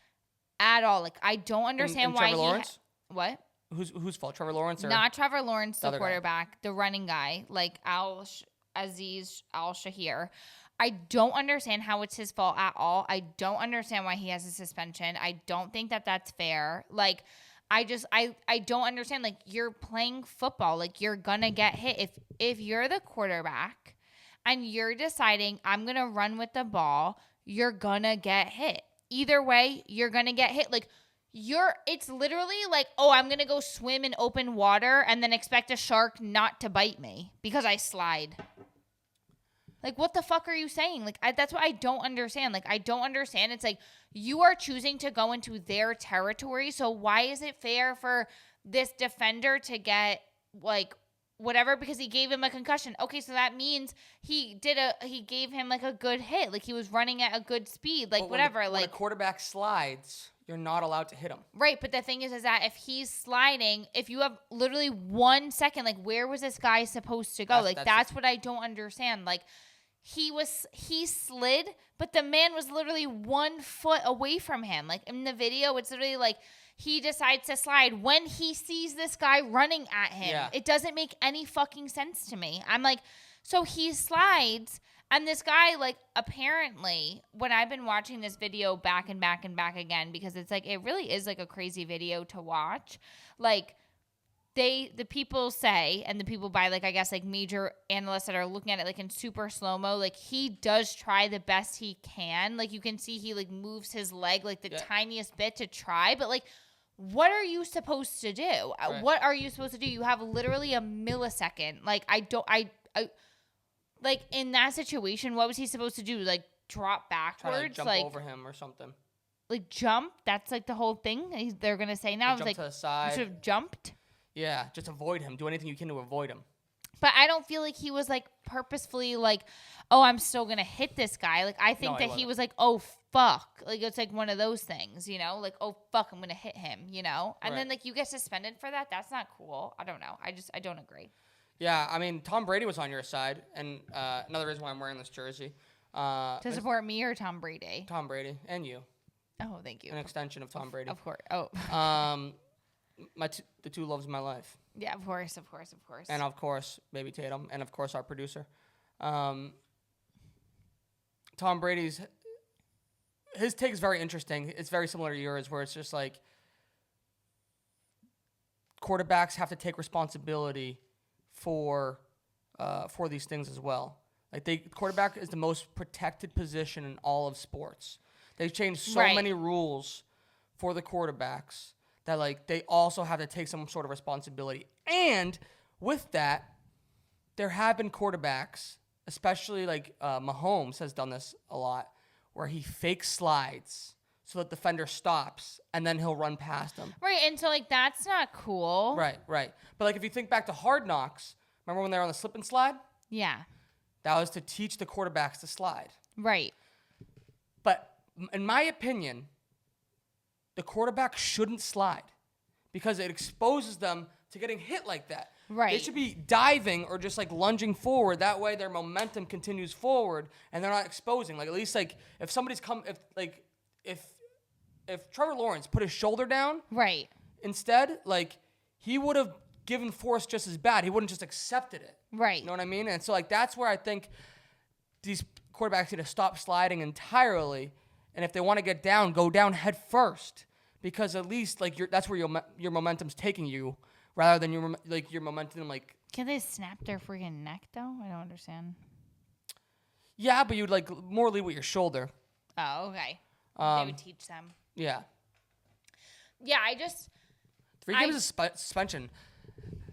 at all. Like, I don't understand why Trevor Lawrence? What? Whose fault? Trevor Lawrence? Or Not Trevor Lawrence, the quarterback, guy? the running guy, like Aziz Al-Shahir. I don't understand how it's his fault at all. I don't understand why he has a suspension. I don't think that that's fair. Like, I don't understand. Like, you're playing football. Like, you're gonna get hit. If you're the quarterback and you're deciding I'm gonna run with the ball, you're gonna get hit. Either way, you're gonna get hit. Like, it's literally like, oh, I'm gonna go swim in open water and then expect a shark not to bite me because I slide. Like, what the fuck are you saying? Like, that's what I don't understand. Like, I don't understand. It's like, you are choosing to go into their territory. So why is it fair for this defender to get, like, whatever, because he gave him a concussion? Okay, so that means he gave him, like, a good hit. Like, he was running at a good speed. Like, whatever. When a quarterback slides, you're not allowed to hit him. Right, but the thing is that if he's sliding, if you have literally 1 second, like, where was this guy supposed to go? That's what I don't understand. Like, he slid, but the man was literally 1 foot away from him. Like, in the video, it's literally like he decides to slide when he sees this guy running at him. Yeah. It doesn't make any fucking sense to me. I'm like, so he slides, and this guy, like, apparently, when I've been watching this video back and back and back again, because it's like, it really is like a crazy video to watch. Like, the people say, and the people by, like, I guess, like, major analysts that are looking at it, like, in super slow-mo, like, he does try the best he can. Like, you can see he, like, moves his leg, like, the tiniest bit to try. But, like, what are you supposed to do? Right. What are you supposed to do? You have literally a millisecond. Like, like, in that situation, what was he supposed to do? Like, drop backwards? Try to jump over him or something. Like, jump? That's, like, the whole thing they're going to say now? Jump like, to the side. You should have jumped? Yeah, just avoid him. Do anything you can to avoid him. But I don't feel like he was, like, purposefully, like, oh, I'm still going to hit this guy. Like, I think that he was like, oh, fuck. Like, it's like one of those things, you know? Like, oh, fuck, I'm going to hit him, you know? And then, like, you get suspended for that? That's not cool. I don't know. I don't agree. Yeah, I mean, Tom Brady was on your side. And another reason why I'm wearing this jersey. To support me or Tom Brady? Tom Brady. And you. Oh, thank you. An extension of Tom Brady. Of course. Oh. The two loves of my life. Yeah, of course. And of course, Baby Tatum, and of course our producer. Tom Brady's his take is very interesting. It's very similar to yours, where it's just like quarterbacks have to take responsibility for these things as well. Like quarterback is the most protected position in all of sports. They've changed so many rules for the quarterbacks that, like, they also have to take some sort of responsibility. And with that, there have been quarterbacks, especially like Mahomes has done this a lot, where he fake slides so that the defender stops and then he'll run past him. Right, and so, like, that's not cool. Right. But, like, if you think back to Hard Knocks, remember when they were on the slip and slide? Yeah. That was to teach the quarterbacks to slide. Right. But in my opinion, the quarterback shouldn't slide because it exposes them to getting hit like that. Right. They should be diving or just, like, lunging forward. That way their momentum continues forward and they're not exposing. Like, at least, like, if somebody's if Trevor Lawrence put his shoulder down, right, Instead, like, he would have given force just as bad. He wouldn't just accepted it. Right. You know what I mean? And so, like, that's where I think these quarterbacks need to stop sliding entirely. And if they want to get down, go down head first. Because at least, like, that's where your momentum's taking you, rather than your momentum, like... Can they snap their freaking neck, though? I don't understand. Yeah, but you'd, like, more lead with your shoulder. Oh, okay. They would teach them. Yeah. Yeah, I just... 3 games of suspension,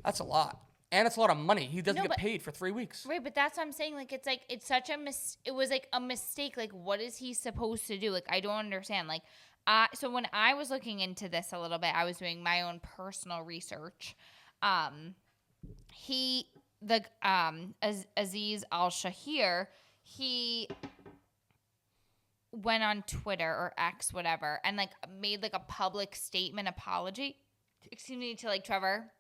that's a lot. And it's a lot of money. He doesn't get paid for 3 weeks. Right, but that's what I'm saying. Like, it's such a it was, like, a mistake. Like, what is he supposed to do? Like, I don't understand. Like, so when I was looking into this a little bit, I was doing my own personal research. Aziz Al-Shahir, he went on Twitter or X, whatever, and, like, made, like, a public statement apology, to, like, Trevor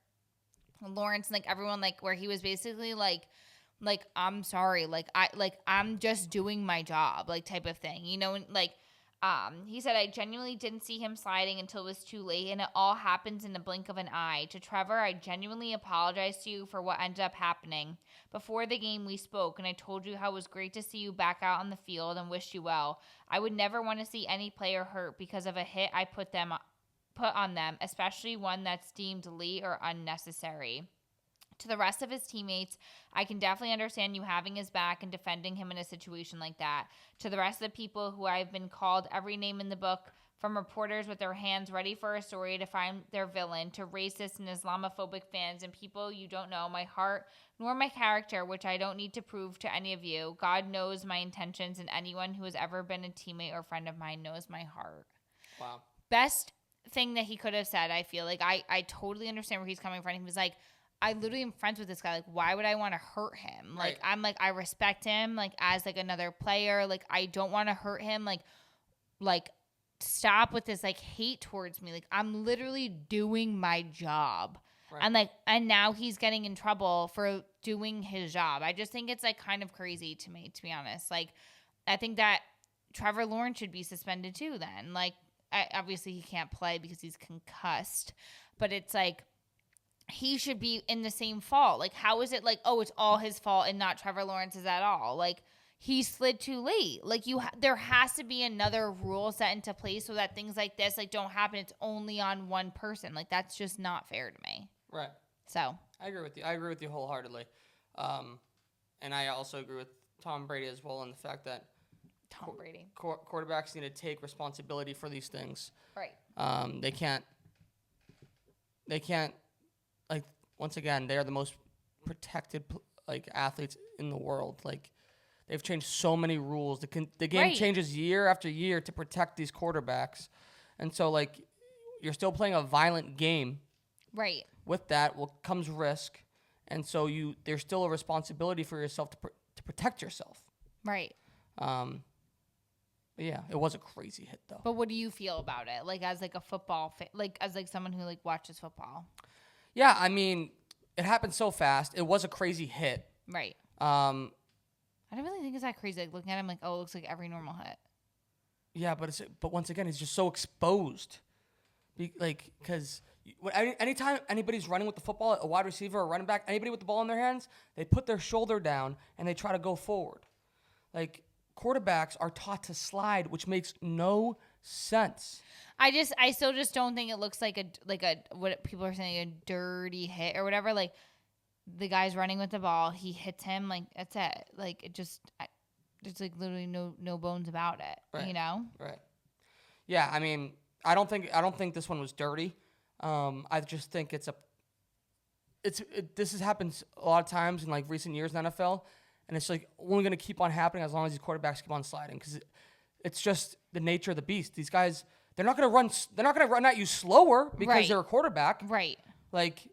Lawrence and, like, everyone, like, where he was basically like I'm sorry, I'm just doing my job, like, type of thing, you know. And, like, he said, I genuinely didn't see him sliding until it was too late, and it all happens in the blink of an eye. To Trevor, I genuinely apologize to you for what ended up happening. Before the game, we spoke, and I told you how it was great to see you back out on the field and wished you well. I would never want to see any player hurt because of a hit I put on them, especially one that's deemed late or unnecessary. To the rest of his teammates, I can definitely understand you having his back and defending him in a situation like that. To the rest of the people who I've been called every name in the book, from reporters with their hands ready for a story to find their villain, to racist and Islamophobic fans and people you don't know my heart nor my character, which I don't need to prove to any of you. God knows my intentions, and anyone who has ever been a teammate or friend of mine knows my heart. Wow. Best thing that he could have said, I feel like. I totally understand where he's coming from. He was like, I literally am friends with this guy. Like, why would I want to hurt him? Like, right. I'm like, I respect him, like, as, like, another player. Like, I don't want to hurt him. Like, stop with this, like, hate towards me. Like, I'm literally doing my job. Right. And now he's getting in trouble for doing his job. I just think it's, like, kind of crazy to me, to be honest. Like, I think that Trevor Lawrence should be suspended too then. Like, obviously he can't play because he's concussed. But it's, like, he should be in the same fault. Like, how is it like, oh, it's all his fault and not Trevor Lawrence's at all? Like, he slid too late. Like, there has to be another rule set into place so that things like this, like, don't happen. It's only on one person. Like, that's just not fair to me. Right. So. I agree with you. I agree with you wholeheartedly. And I also agree with Tom Brady as well in the fact that quarterbacks need to take responsibility for these things. Right. They can't, like, once again, they're the most protected, like, athletes in the world. Like, they've changed so many rules. The game right. changes year after year to protect these quarterbacks. And so, like, you're still playing a violent game. Right. With that comes risk. And so there's still a responsibility for yourself to protect yourself. Right. Yeah, it was a crazy hit, though. But what do you feel about it? Like, as, like, a football like, as, like, someone who, like, watches football. Yeah, I mean, it happened so fast. It was a crazy hit. Right. I don't really think it's that crazy. Like, looking at him, like, oh, it looks like every normal hit. Yeah, but once again, he's just so exposed. Because anytime anybody's running with the football, a wide receiver, a running back, anybody with the ball in their hands, they put their shoulder down and they try to go forward. Like, quarterbacks are taught to slide, which makes no sense. I still just don't think it looks like a what people are saying, a dirty hit or whatever. Like, the guy's running with the ball, he hits him, like, that's it. Like, it's like literally no bones about it. Right. You know? Right. Yeah, I mean, I don't think this one was dirty. I just think this has happened a lot of times in, like, recent years in the NFL, and it's, like, only going to keep on happening as long as these quarterbacks keep on sliding, because it's just the nature of the beast. These guys, they're not going to run at you slower because right. they're a quarterback. Right. Like,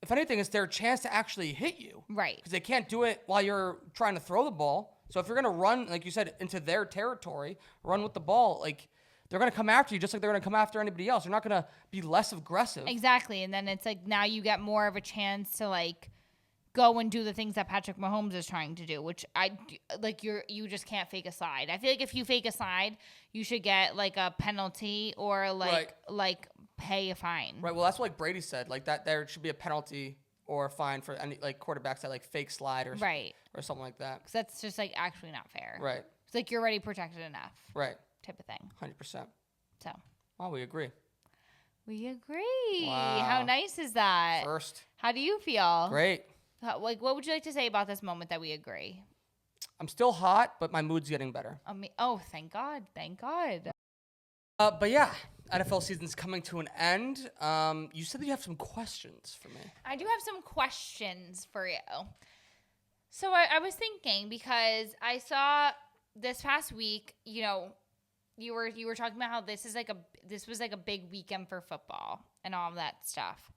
if anything, it's their chance to actually hit you. Right. Because they can't do it while you're trying to throw the ball. So if you're going to run, like you said, into their territory, run with the ball, like, they're going to come after you just like they're going to come after anybody else. They're not going to be less aggressive. Exactly. And then it's like, now you get more of a chance to, like, go and do the things that Patrick Mahomes is trying to do, which you just can't fake a slide. I feel like if you fake a slide, you should get, like, a penalty or, like, right. like pay a fine. Right. Well, that's what like Brady said. Like that, there should be a penalty or a fine for any like quarterbacks that like fake slide or something like that. Because that's just like actually not fair. Right. It's like you're already protected enough. Right. Type of thing. 100%. So. Oh, we agree. We agree. Wow. How nice is that? First. How do you feel? Great. Like, what would you like to say about this moment that we agree? I'm still hot, but my mood's getting better. Oh, thank God. Thank God. But yeah, NFL season's coming to an end. You said that you have some questions for me. I do have some questions for you. So I was thinking, because I saw this past week, you know, you were talking about how this was like a big weekend for football and all of that stuff.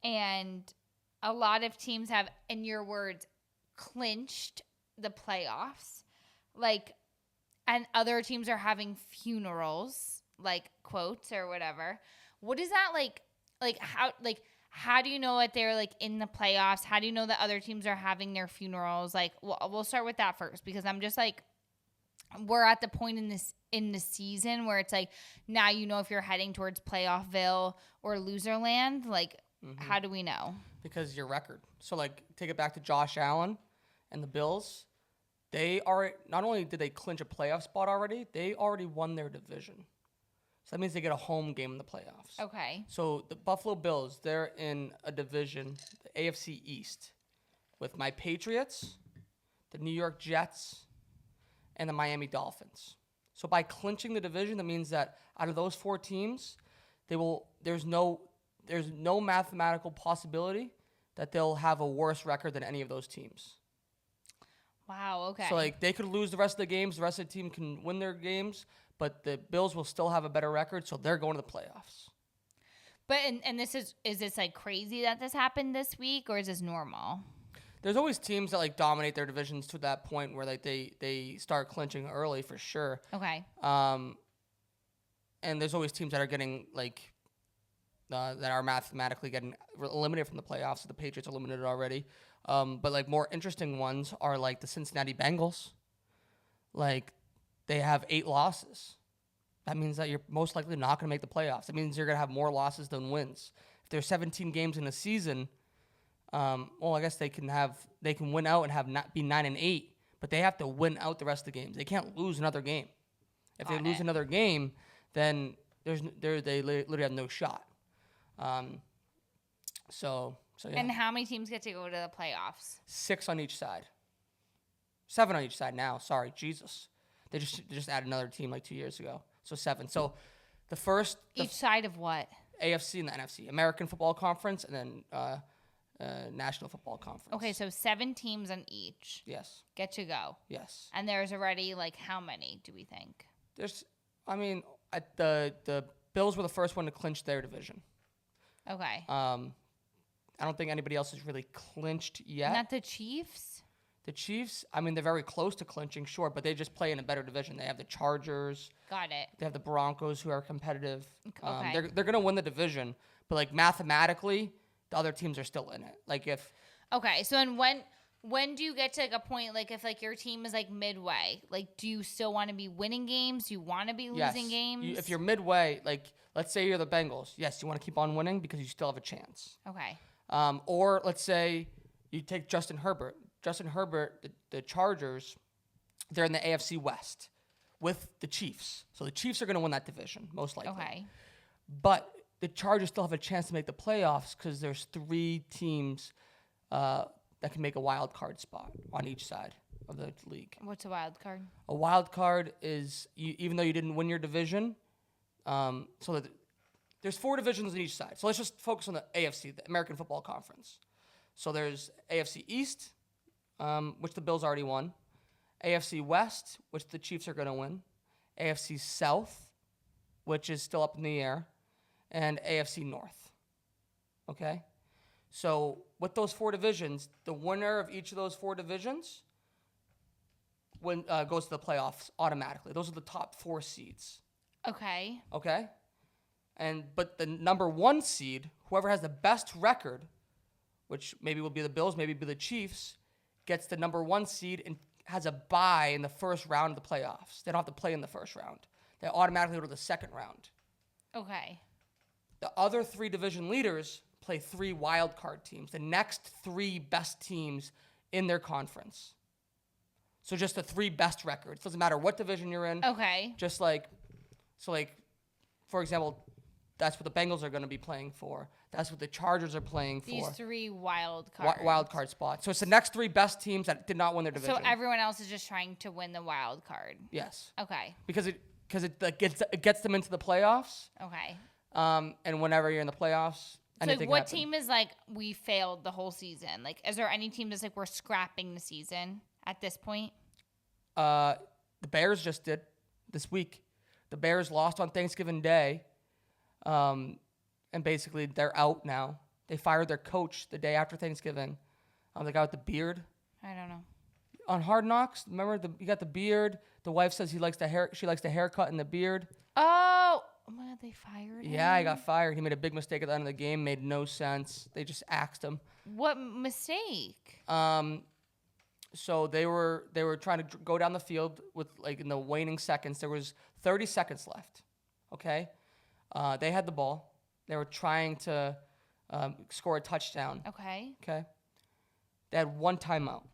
And a lot of teams have, in your words, clinched the playoffs. Like, and other teams are having funerals, like quotes or whatever. What is that like how do you know that they're like in the playoffs? How do you know that other teams are having their funerals? Like, we'll start with that first, because I'm just like, we're at the point in the season where it's like, now you know if you're heading towards Playoffville or Loserland. Like, how do we know? Because your record. So like, take it back to Josh Allen and the Bills. They are, not only did they clinch a playoff spot already, they already won their division. So that means they get a home game in the playoffs. Okay. So the Buffalo Bills, they're in a division, the AFC East, with my Patriots, the New York Jets, and the Miami Dolphins. So by clinching the division, that means that out of those four teams, there's no mathematical possibility that they'll have a worse record than any of those teams. Wow, okay. So like, they could lose the rest of the games, the rest of the team can win their games, but the Bills will still have a better record, so they're going to the playoffs. But and this is this like crazy that this happened this week, or is this normal? There's always teams that like dominate their divisions to that point where like they start clinching early for sure. Okay. And there's always teams that are getting like that are mathematically getting eliminated from the playoffs. So the Patriots are eliminated already. But like, more interesting ones are like the Cincinnati Bengals. Like, they have 8 losses. That means that you're most likely not going to make the playoffs. That means you're going to have more losses than wins. If there's 17 games in a season, well, I guess they can win out and be 9-8, but they have to win out the rest of the games. They can't lose another game. If they lose another game, then they literally have no shot. So yeah. And how many teams get to go to the playoffs? 6 on each side. 7 on each side now. Sorry, Jesus. They just added another team like 2 years ago. So 7. So each side of what? AFC and the NFC. American Football Conference and then National Football Conference. Okay, so 7 teams on each. Yes. Get to go. Yes. And there's already like, how many do we think? The Bills were the first one to clinch their division. Okay. I don't think anybody else has really clinched yet. Not the Chiefs? The Chiefs, they're very close to clinching, sure, but they just play in a better division. They have the Chargers. Got it. They have the Broncos, who are competitive. Okay. They're going to win the division, but like, mathematically, the other teams are still in it. Like, if... Okay, so and when do you get to like a point, like if like your team is like midway, like do you still want to be winning games? Do you want to be losing games? If you're midway, like let's say you're the Bengals, yes, you want to keep on winning because you still have a chance. Okay. Or let's say you take Justin Herbert. Justin Herbert, the Chargers, they're in the AFC West with the Chiefs. So the Chiefs are going to win that division, most likely. Okay. But the Chargers still have a chance to make the playoffs because there's 3 teams that can make a wild card spot on each side of the league. What's a wild card? A wild card is, even though you didn't win your division, there's 4 divisions on each side. So let's just focus on the AFC, the American Football Conference. So there's AFC East, which the Bills already won. AFC West, which the Chiefs are going to win. AFC South, which is still up in the air. And AFC North. Okay? So with those 4 divisions, the winner of each of those 4 divisions goes to the playoffs automatically. Those are the top 4 seeds. Okay. Okay? But the number 1 seed, whoever has the best record, which maybe will be the Bills, maybe be the Chiefs, gets the number 1 seed and has a bye in the first round of the playoffs. They don't have to play in the first round. They automatically go to the second round. Okay. The other 3 division leaders play 3 wild card teams, the next 3 best teams in their conference. So just the 3 best records. Doesn't matter what division you're in. Okay. Just for example, that's what the Bengals are going to be playing for. That's what the Chargers are playing for. These 3 wild cards. Wild card spots. So it's the next 3 best teams that did not win their division. So everyone else is just trying to win the wild card. Yes. Okay. Because it gets them into the playoffs. Okay. And whenever you're in the playoffs, So anything what happen. team is like we failed the whole season? Like, is there any team that's like we're scrapping the season at this point? The Bears just did this week. The Bears lost on Thanksgiving Day, and basically they're out now. They fired their coach the day after Thanksgiving. The guy with the beard. I don't know. On Hard Knocks, remember you got the beard. The wife says she likes the haircut and the beard. Oh my God, they fired him? Yeah, he got fired. He made a big mistake at the end of the game. Made no sense. They just axed him. What mistake? So they were trying to go down the field with in the waning seconds. There was 30 seconds left. Okay, they had the ball. They were trying to score a touchdown. Okay. Okay, they had 1 timeout.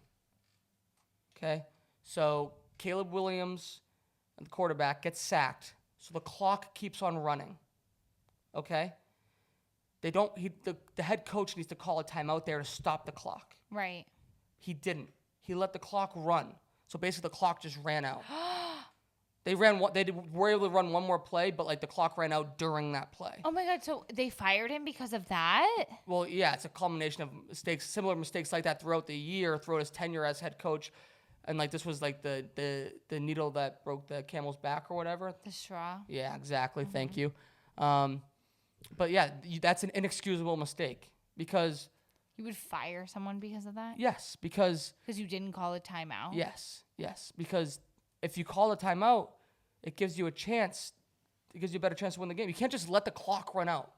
Okay, so Caleb Williams, the quarterback, gets sacked. So the clock keeps on running. Okay, the head coach needs to call a timeout there to stop the clock. Right. He didn't. He let the clock run. So basically, the clock just ran out. They were able to run one more play, but the clock ran out during that play. Oh my God! So they fired him because of that? Well, yeah, it's a culmination of mistakes, similar mistakes like that throughout the year, throughout his tenure as head coach, and this was the needle that broke the camel's back or whatever. The straw. Yeah, exactly. Mm-hmm. Thank you. But yeah, that's an inexcusable mistake because. You would fire someone because of that? Yes, because you didn't call a timeout? Yes, because if you call a timeout, it gives you a chance. It gives you a better chance to win the game. You can't just let the clock run out.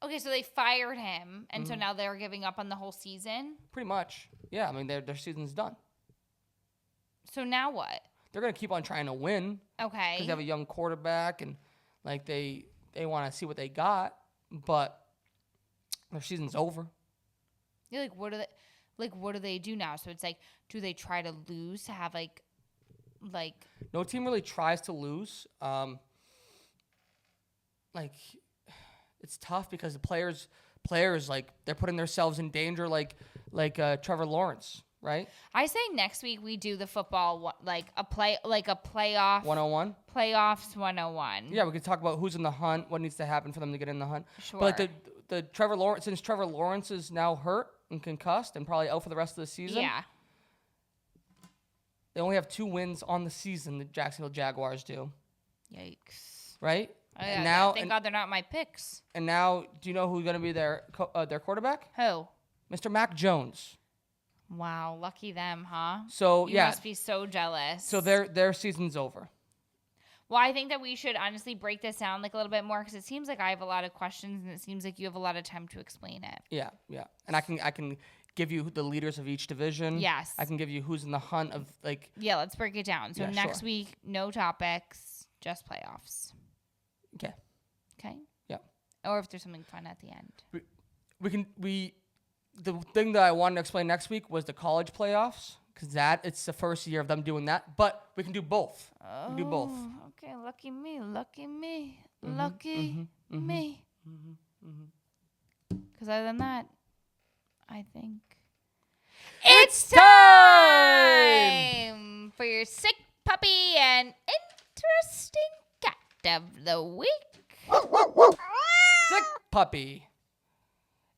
Okay, so they fired him, and so now they're giving up on the whole season? Pretty much. Yeah, I mean, their season's done. So now what? They're going to keep on trying to win. Okay. Because they have a young quarterback, and they want to see what they got, but their season's over. Yeah, what do they do now? So it's do they try to lose to have No team really tries to lose. It's tough because the players they're putting themselves in danger like Trevor Lawrence, right? I say next week we do the football a playoff 101. Playoffs 101. Yeah, we could talk about who's in the hunt, what needs to happen for them to get in the hunt. Sure. But the Trevor Lawrence, since Trevor Lawrence is now hurt and concussed and probably out for the rest of the season. Yeah. They only have 2 wins on the season, the Jacksonville Jaguars do. Yikes. Right? Oh, yeah, and now, thank God they're not my picks. And now, do you know who's going to be their quarterback? Who? Mr. Mac Jones. Wow, lucky them, huh? So you must be so jealous. So their season's over. Well, I think that we should honestly break this down a little bit more because it seems like I have a lot of questions and it seems like you have a lot of time to explain it. Yeah. And I can give you the leaders of each division. Yes. I can give you who's in the hunt of Yeah, let's break it down. So yeah, next sure. week, no topics, just playoffs. Okay. Okay? Yeah. Or if there's something fun at the end. The thing that I wanted to explain next week was the college playoffs because it's the first year of them doing that. But we can do both. We can do both. Okay, lucky me, lucky me, Mm-hmm, lucky me. Because other than that, I think it's time for your sick puppy and interesting cat of the week. Sick puppy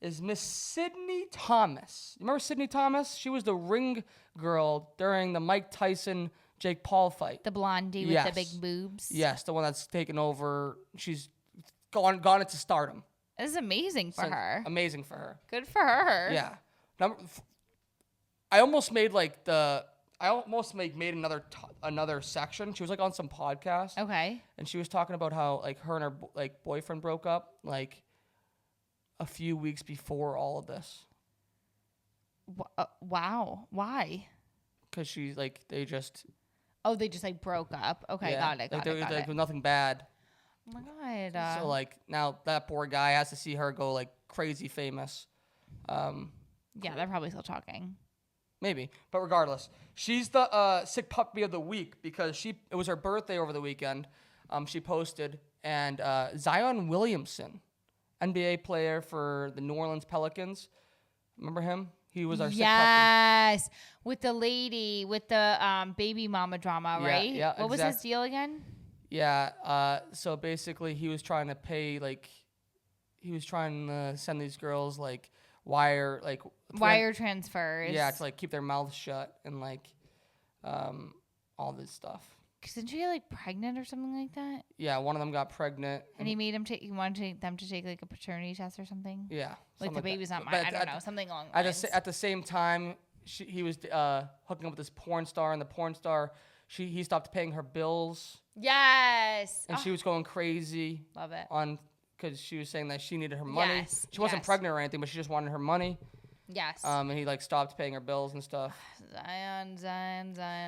is Miss Sydney Thomas. You remember Sydney Thomas? She was the ring girl during the Mike Tyson Jake Paul fight. The blondie with the big boobs. Yes, the one that's taken over. She's gone into stardom. This is amazing for her. Amazing for her. Good for her. Yeah. I almost made another section. She was on some podcast. Okay. And she was talking about how her and her boyfriend broke up a few weeks before all of this. Wow. Why? Because they just... Oh, they just broke up. Okay, yeah, got it. There was nothing bad. Oh my God. So like now that poor guy has to see her go like crazy famous. Yeah, they're probably still talking. Maybe, but regardless, she's the sick puppy of the week because it was her birthday over the weekend. She posted, and Zion Williamson, NBA player for the New Orleans Pelicans. Remember him? He was our sick puppy. Yes, with the lady with the baby mama drama, right? Yeah. What was his deal again? Yeah. So basically, he was trying to send these girls like wire transfers. Yeah, to like keep their mouths shut and like all this stuff. Isn't she like pregnant or something like that? Yeah, one of them got pregnant. And he made him take. He wanted them to take like a paternity test or something. Yeah, like the baby's not mine. I don't know, something along those lines. At the same time, he was hooking up with this porn star, and the porn star, he stopped paying her bills. Yes, and she was going crazy. Love it. Because she was saying that she needed her money. Yes, she wasn't pregnant or anything, but she just wanted her money. Yes. And he like stopped paying her bills and stuff. Zion.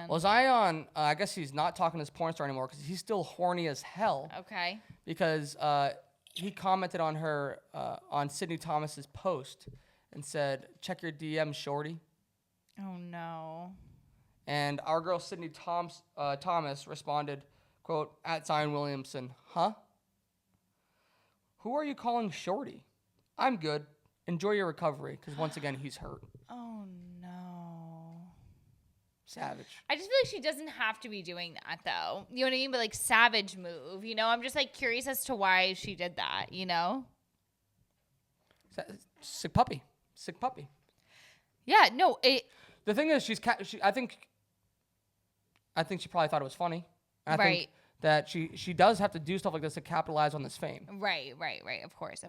Well, Zion, I guess he's not talking to his porn star anymore because he's still horny as hell. Okay. Because he commented on her on Sydney Thomas's post and said, "Check your DM, shorty." Oh no. And our girl Sydney Thomas responded, quote, "At Zion Williamson, huh? Who are you calling shorty? I'm good. Enjoy your recovery," because once again, he's hurt. Oh, no. Savage. I just feel like she doesn't have to be doing that, though. You know what I mean? But, like, savage move. You know, I'm just, like, curious as to why she did that, you know? Sick puppy. Yeah, no. The thing is, I think she probably thought it was funny. And I think that she does have to do stuff like this to capitalize on this fame. Right. Of course.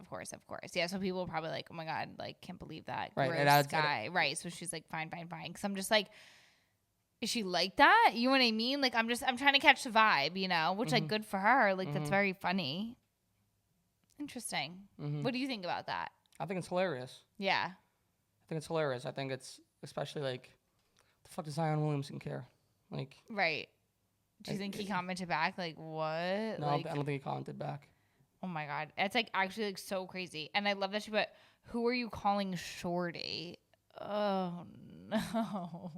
Yeah, so people are probably like, oh my God, like, can't believe that. Right. Gross guy. Right. So she's like, fine. Because I'm just like, is she like that? You know what I mean? Like, I'm trying to catch the vibe, you know, which like good for her. Like, that's very funny. Interesting. What do you think about that? I think it's hilarious. Yeah. I think it's hilarious. I think it's especially like, the fuck does Zion Williamson care? Like. Right. Do you think he commented back? Like, what? No, like, I don't think he commented back. Oh, my God. It's, like, actually, like, so crazy. And I love that she put, who are you calling shorty? Oh, no.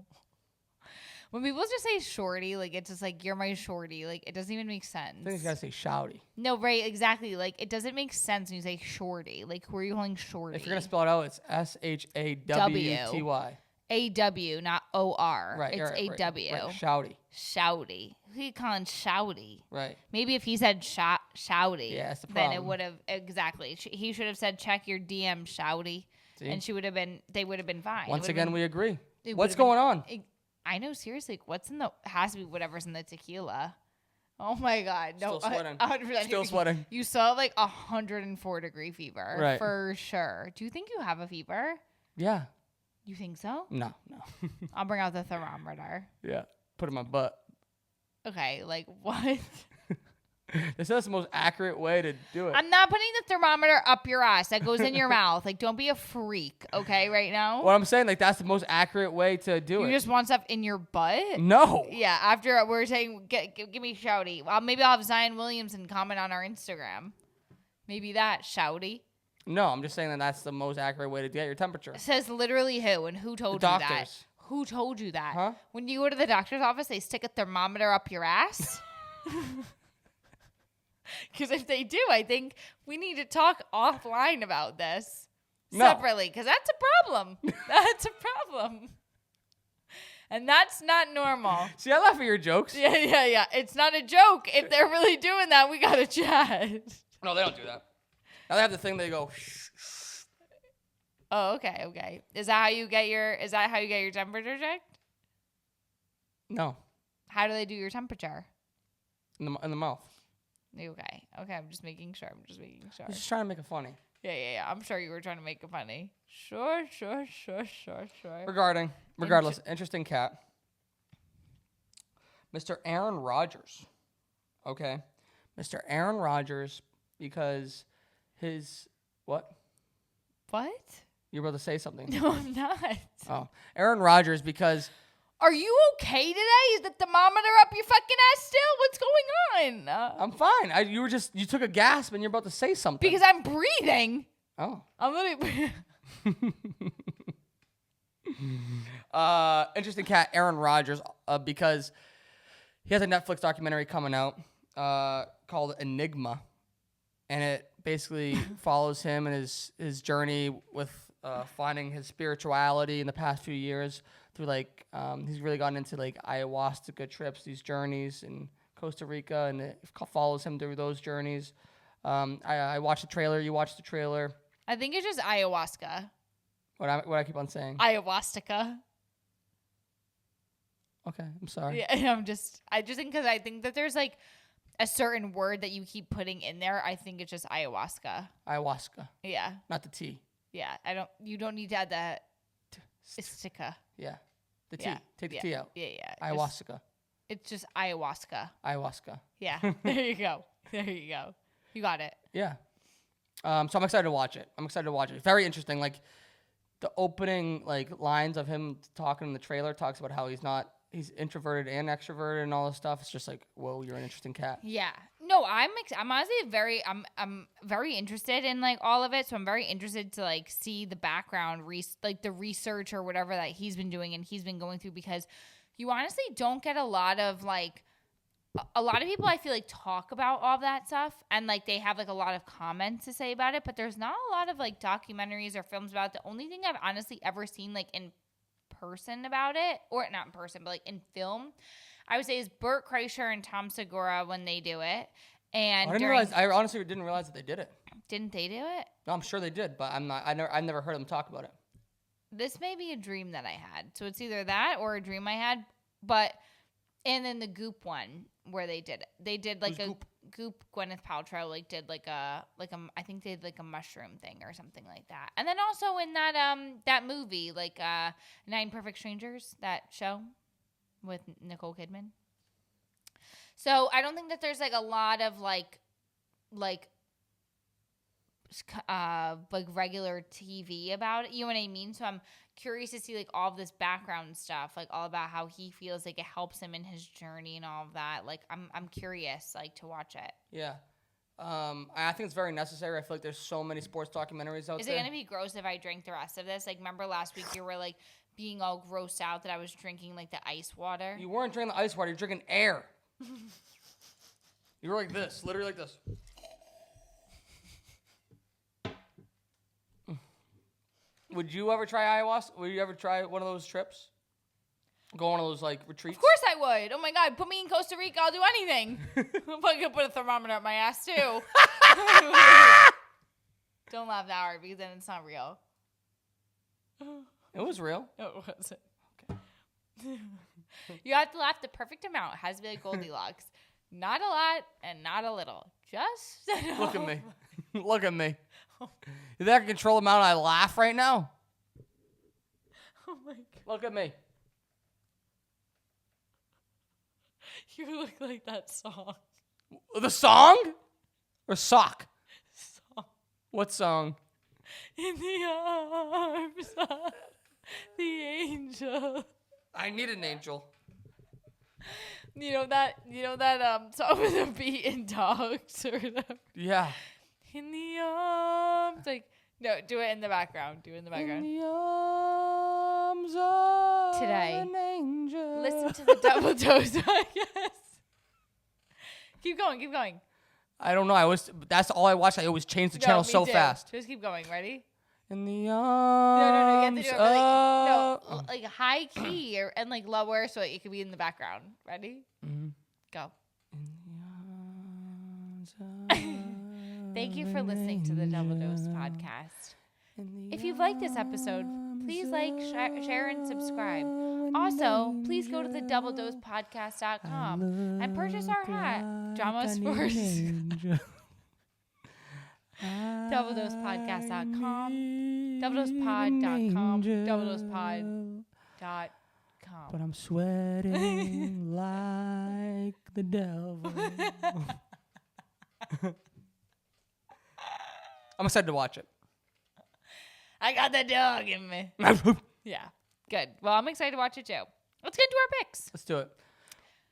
When people just say shorty, like, it's just like, you're my shorty. Like, it doesn't even make sense. I think he's got to say shouty. No, right, exactly. Like, it doesn't make sense when you say shorty. Like, who are you calling shorty? If you're going to spell it out, it's SHAWTY. AW, not OR. Right. It's AW. Right. Shouty. Shouty. Who are you calling shouty? Right. Maybe if he said shouty, yeah, that's the problem. then it would have, exactly. He should have said, check your DM, shouty. See? And they would have been fine. Once again, we agree. What's What's going on? I know, seriously. Has to be whatever's in the tequila. Oh my God. No, Still sweating. 100%. Still sweating. You saw like 104-degree fever. Right. For sure. Do you think you have a fever? Yeah. You think so? No. I'll bring out the thermometer. Yeah. Put it in my butt. Okay, like what? This is the most accurate way to do it. I'm not putting the thermometer up your ass. That goes in your mouth. Like, don't be a freak, okay, right now? What I'm saying, like, that's the most accurate way to do it. You just want stuff in your butt? No. Yeah, after we're saying, give me shouty. Well, maybe I'll have Zion Williamson comment on our Instagram. Maybe that, shouty. No, I'm just saying that that's the most accurate way to get your temperature. It says literally who and who told you that? Who told you that? Huh? When you go to the doctor's office, they stick a thermometer up your ass? Because if they do, I think we need to talk offline about this separately. Because that's a problem. That's a problem. And that's not normal. See, I laugh at your jokes. Yeah. It's not a joke. If they're really doing that, we got to chat. No, they don't do that. Now they have the thing they go, shh. Oh, okay. Is that how you get your temperature checked? No. How do they do your temperature? In the mouth. Okay, I'm just making sure. I'm just trying to make it funny. Yeah. I'm sure you were trying to make it funny. Sure. Regardless, interesting cat. Mr. Aaron Rodgers. Okay. Mr. Aaron Rodgers, because his, what? What? You were about to say something. No, I'm not. Oh. Aaron Rodgers, because... Are you okay today? Is the thermometer up your fucking ass still? What's going fine. I'm fine. You took a gasp and you're about to say something. Because I'm breathing. Oh. I'm literally. Interesting cat, Aaron Rodgers, because he has a Netflix documentary coming out called Enigma, and it basically follows him and his journey with finding his spirituality in the past few years through he's really gotten into ayahuasca trips, these journeys in Costa Rica, and it follows him through those journeys. I watched the trailer. You watched the trailer. I think it's just ayahuasca. What I keep on saying? Ayahuasca. Okay, I'm sorry. Yeah, I just think because I think that there's a certain word that you keep putting in there. I think it's just ayahuasca. Ayahuasca. Yeah. Not the T. Yeah. You don't need to add that istica. Yeah. The T. Yeah. Take the T out. Yeah, yeah. Ayahuasca. It's just ayahuasca. Ayahuasca. Yeah. There you go. There you go. You got it. Yeah. So I'm excited to watch it. Very interesting. The opening lines of him talking in the trailer talks about how he's introverted and extroverted and all this stuff. It's just whoa, you're an interesting cat. Yeah. No, I'm honestly I'm very interested in all of it. So I'm very interested to see the background, the research or whatever that he's been doing and he's been going through, because you honestly don't get a lot of people I feel talk about all that stuff and they have a lot of comments to say about it, but there's not a lot of documentaries or films about it. The only thing I've honestly ever seen in person about it, or not in person, but in film, I would say is Burt Kreischer and Tom Segura when they do it. And I honestly didn't realize that they did it. Didn't they do it? No, I'm sure they did, but I've never heard them talk about it. This may be a dream that I had. So it's either that or a dream I had, and then the Goop one where they did it. They did Goop Gwyneth Paltrow did I think they did a mushroom thing or something like that. And then also in that movie 9 Perfect Strangers, that show with Nicole Kidman. So I don't think that there's a lot of regular TV about it. You know what I mean? So I'm curious to see all of this background stuff, all about how he feels it helps him in his journey and all of that. I'm curious to watch it. Yeah. I think it's very necessary. I feel there's so many sports documentaries out there. Is it going to be gross if I drink the rest of this? Remember last week you were being all grossed out that I was drinking the ice water? You weren't drinking the ice water. You're drinking air. You were like this, literally like this. Would you ever try ayahuasca? Would you ever try one of those trips? Go on one of those retreats? Of course I would. Oh my God, put me in Costa Rica, I'll do anything. I'm probably gonna put a thermometer up my ass too. Don't laugh that hard because then it's not real. It was real. No, it wasn't. Okay. You have to laugh the perfect amount. It has to be like Goldilocks. Not a lot and not a little. Just enough. Look at me. Look at me. You think I can control the amount I laugh right now? Oh my God. Look at me. You look like that song. The song? Or sock? Song. What song? In the arms of the angel. I need an angel. You know that song with the beaten dogs or whatever? Yeah. In the arms, no, do it in the background. Do it in the background. In the arms of Today, an angel. Listen to the double dose, I guess. Keep going. I don't know. That's all I watched. I always change the channel so fast. Just keep going. Ready? In the No. arms You have to do it high key and lower so it could be in the background. Ready? Mm-hmm. Go. In the arms of Thank you for listening to the Double Dose podcast. If you've liked this episode, please share, and subscribe. Also, please go to the doubledosepodcast.com and purchase our hat, Drama Sports. doubledosepodcast.com, doubledosepod.com, doubledosepod.com. But I'm sweating like the devil. I'm excited to watch it. I got the dog in me. Yeah, good. Well, I'm excited to watch it too. Let's get into our picks. Let's do it.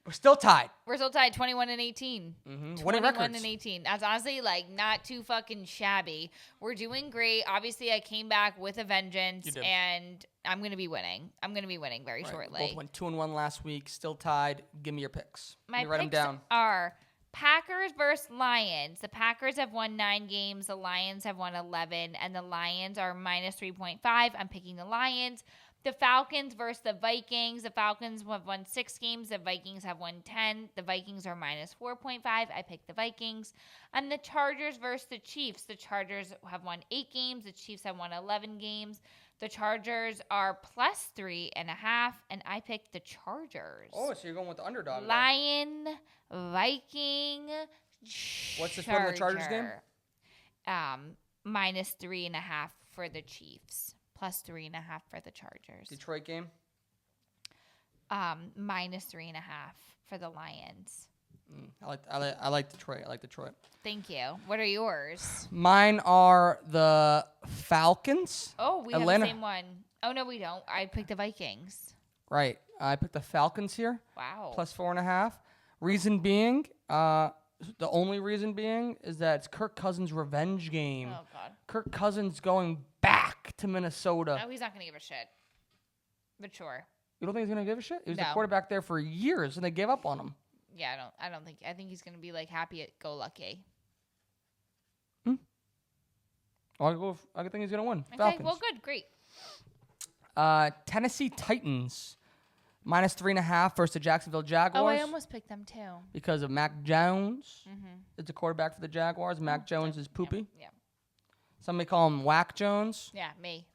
We're still tied. We're still tied 21-18. Winning 21-18. That's honestly like not too fucking shabby. We're doing great. Obviously, I came back with a vengeance, and I'm going to be winning. I'm going to be winning very shortly. Both went 2-1 last week. Still tied. Give me your picks. My write them picks down. are Packers versus Lions. The Packers have won 9 games. The Lions have won 11, and the Lions are minus 3.5. I'm picking the Lions. The Falcons versus the Vikings. The Falcons have won 6 games. The Vikings have won 10. The Vikings are minus 4.5. I picked the Vikings. And the Chargers versus the Chiefs. The Chargers have won 8 games. The Chiefs have won 11 games. The Chargers are plus 3.5, and I picked the Chargers. Oh, so you're going with the underdog. Lion, Viking, What's the spread in the Chargers game? Minus 3.5 for the Chiefs. Plus 3.5 for the Chargers. Detroit game? Minus 3.5 for the Lions. I like Detroit. I like Detroit. Thank you. What are yours? Mine are the Falcons. Oh, we Atlanta. have the same one. Oh, no, we don't. I picked the Vikings. Right. I picked the Falcons here. Wow. Plus 4.5. Reason being, the only reason being is that it's Kirk Cousins' revenge game. Oh, God. Kirk Cousins going back to Minnesota. No, he's not going to give a shit. But sure. You don't think he's going to give a shit? He was the No. quarterback there for years, and they gave up on him. Yeah, I don't think. I think he's going to be like happy at go lucky. I think he's going to win. Okay, Falcons. well, good, great. Tennessee Titans. Minus 3.5 versus the Jacksonville Jaguars. Oh, I almost picked them too. Because of Mac Jones. Is the quarterback for the Jaguars. Mac Jones is poopy. Yeah. Some may call him Whack Jones. Yeah, me.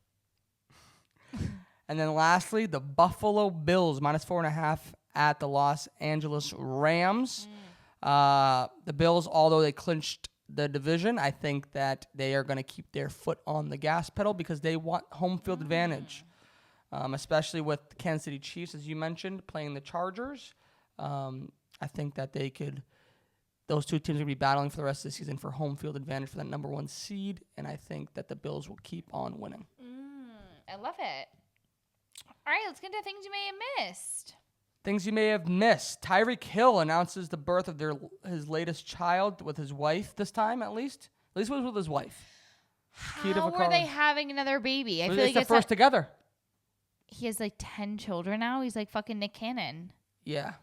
And then lastly, the Buffalo Bills. Minus 4.5 at the Los Angeles Rams. The Bills, although they clinched the division, I think that they are going to keep their foot on the gas pedal because they want home field advantage. Especially with the Kansas City Chiefs, as you mentioned, playing the Chargers. I think that those two teams are going to be battling for the rest of the season for home field advantage for that number 1 seed, and I think that the Bills will keep on winning. I love it. All right, let's get into things you may have missed. Things you may have missed. Tyreek Hill announces the birth of his latest child with his wife this time, at least. At least it was with his wife. How are they having another baby? I feel like it's the first together. He has like 10 children now. He's like fucking Nick Cannon. Yeah.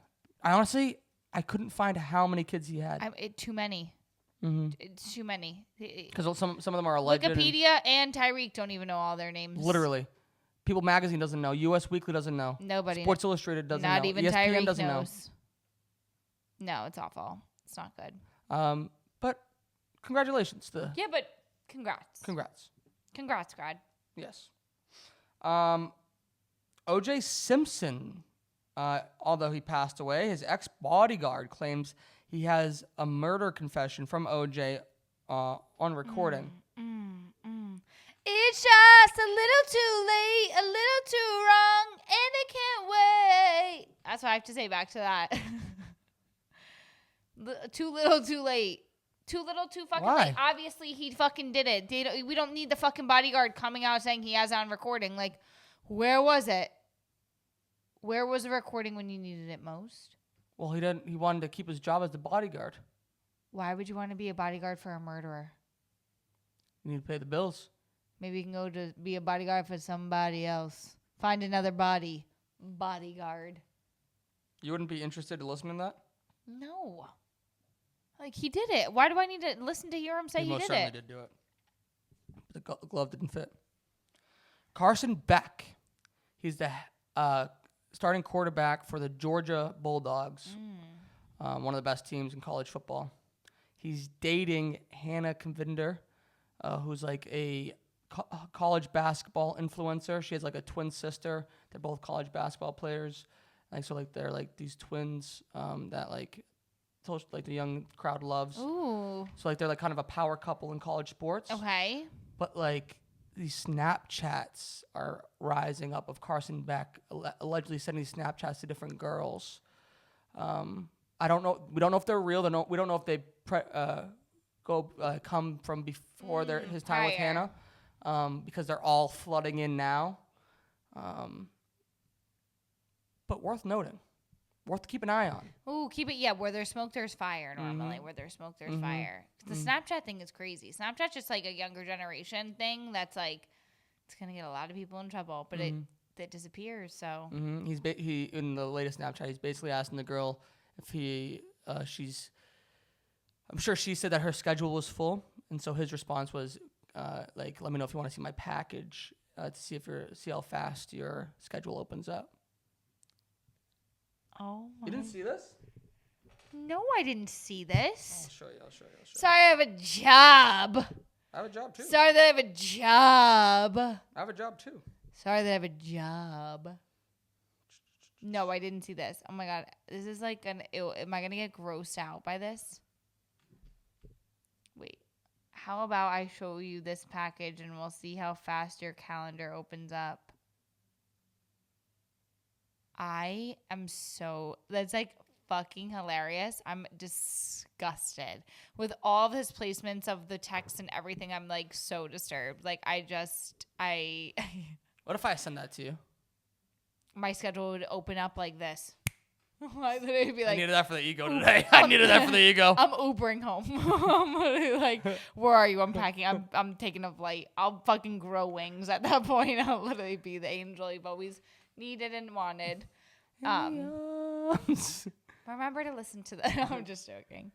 I couldn't find how many kids he had. Too many. It's too many. Because some of them are alleged. Wikipedia and Tyreek don't even know all their names. Literally. People Magazine doesn't know. U.S. Weekly doesn't know. Nobody. Sports Illustrated doesn't know. Not even ESPN Tyreek doesn't knows. No, it's awful. It's not good. But congratulations Yeah, but congrats. Congrats, Grad. Yes. O.J. Simpson, although he passed away, his ex-bodyguard claims he has a murder confession from O.J. On recording. It's just a little too late, a little too wrong, and I can't wait. That's what I have to say back to that. Too little, too late. Too little, too fucking late. Obviously, he fucking did it. We don't need the fucking bodyguard coming out saying he has it on recording. Like, where was it? Where was the recording when you needed it most? Well, he didn't. He wanted to keep his job as the bodyguard. Why would you want to be a bodyguard for a murderer? You need to pay the bills. Maybe you can go to be a bodyguard for somebody else. Find another bodyguard. You wouldn't be interested to listen to that? No. Like, he did it. Why do I need to listen to hear him say he did it? He most certainly did do it. The glove didn't fit. Carson Beck. He's the starting quarterback for the Georgia Bulldogs. One of the best teams in college football. He's dating Hannah Convinder, who's like a college basketball influencer. She has like a twin sister. They're both college basketball players. They're like these twins that like the young crowd loves. Ooh. So like they're like kind of a power couple in college sports. Okay. But like these Snapchats are rising up of Carson Beck allegedly sending Snapchats to different girls. I don't know. We don't know if they're real. We don't know if they come from before his time with Hannah, because they're all flooding in now. But worth noting, worth to keep an eye on. Ooh, keep it. Yeah, where there's smoke, there's fire. Normally, where there's smoke, there's fire. The Snapchat thing is crazy. Snapchat's just like a younger generation thing. That's like, it's gonna get a lot of people in trouble, but it disappears. So He in the latest Snapchat, he's basically asking the girl if she's. I'm sure she said that her schedule was full, and so his response was like, "Let me know if you want to see my package to see how fast your schedule opens up." Oh, you didn't see this? No, I didn't see this. I'll show you. Sorry, I have a job. I have a job too. Sorry that I have a job. I have a job too. Sorry that I have a job. No, I didn't see this. Oh my god, this is like ew. Am I gonna get grossed out by this? Wait, how about I show you this package and we'll see how fast your calendar opens up. That's like fucking hilarious. I'm disgusted with all of his placements of the text and everything. I'm like so disturbed. Like I What if I send that to you? My schedule would open up like this. I literally be like, I needed that for the ego today. I needed that for the ego. I'm Ubering home. I'm literally like, where are you? I'm packing. I'm taking a flight. I'll fucking grow wings at that point. I'll literally be the angel you've always needed and wanted. Remember to listen to that. I'm just joking.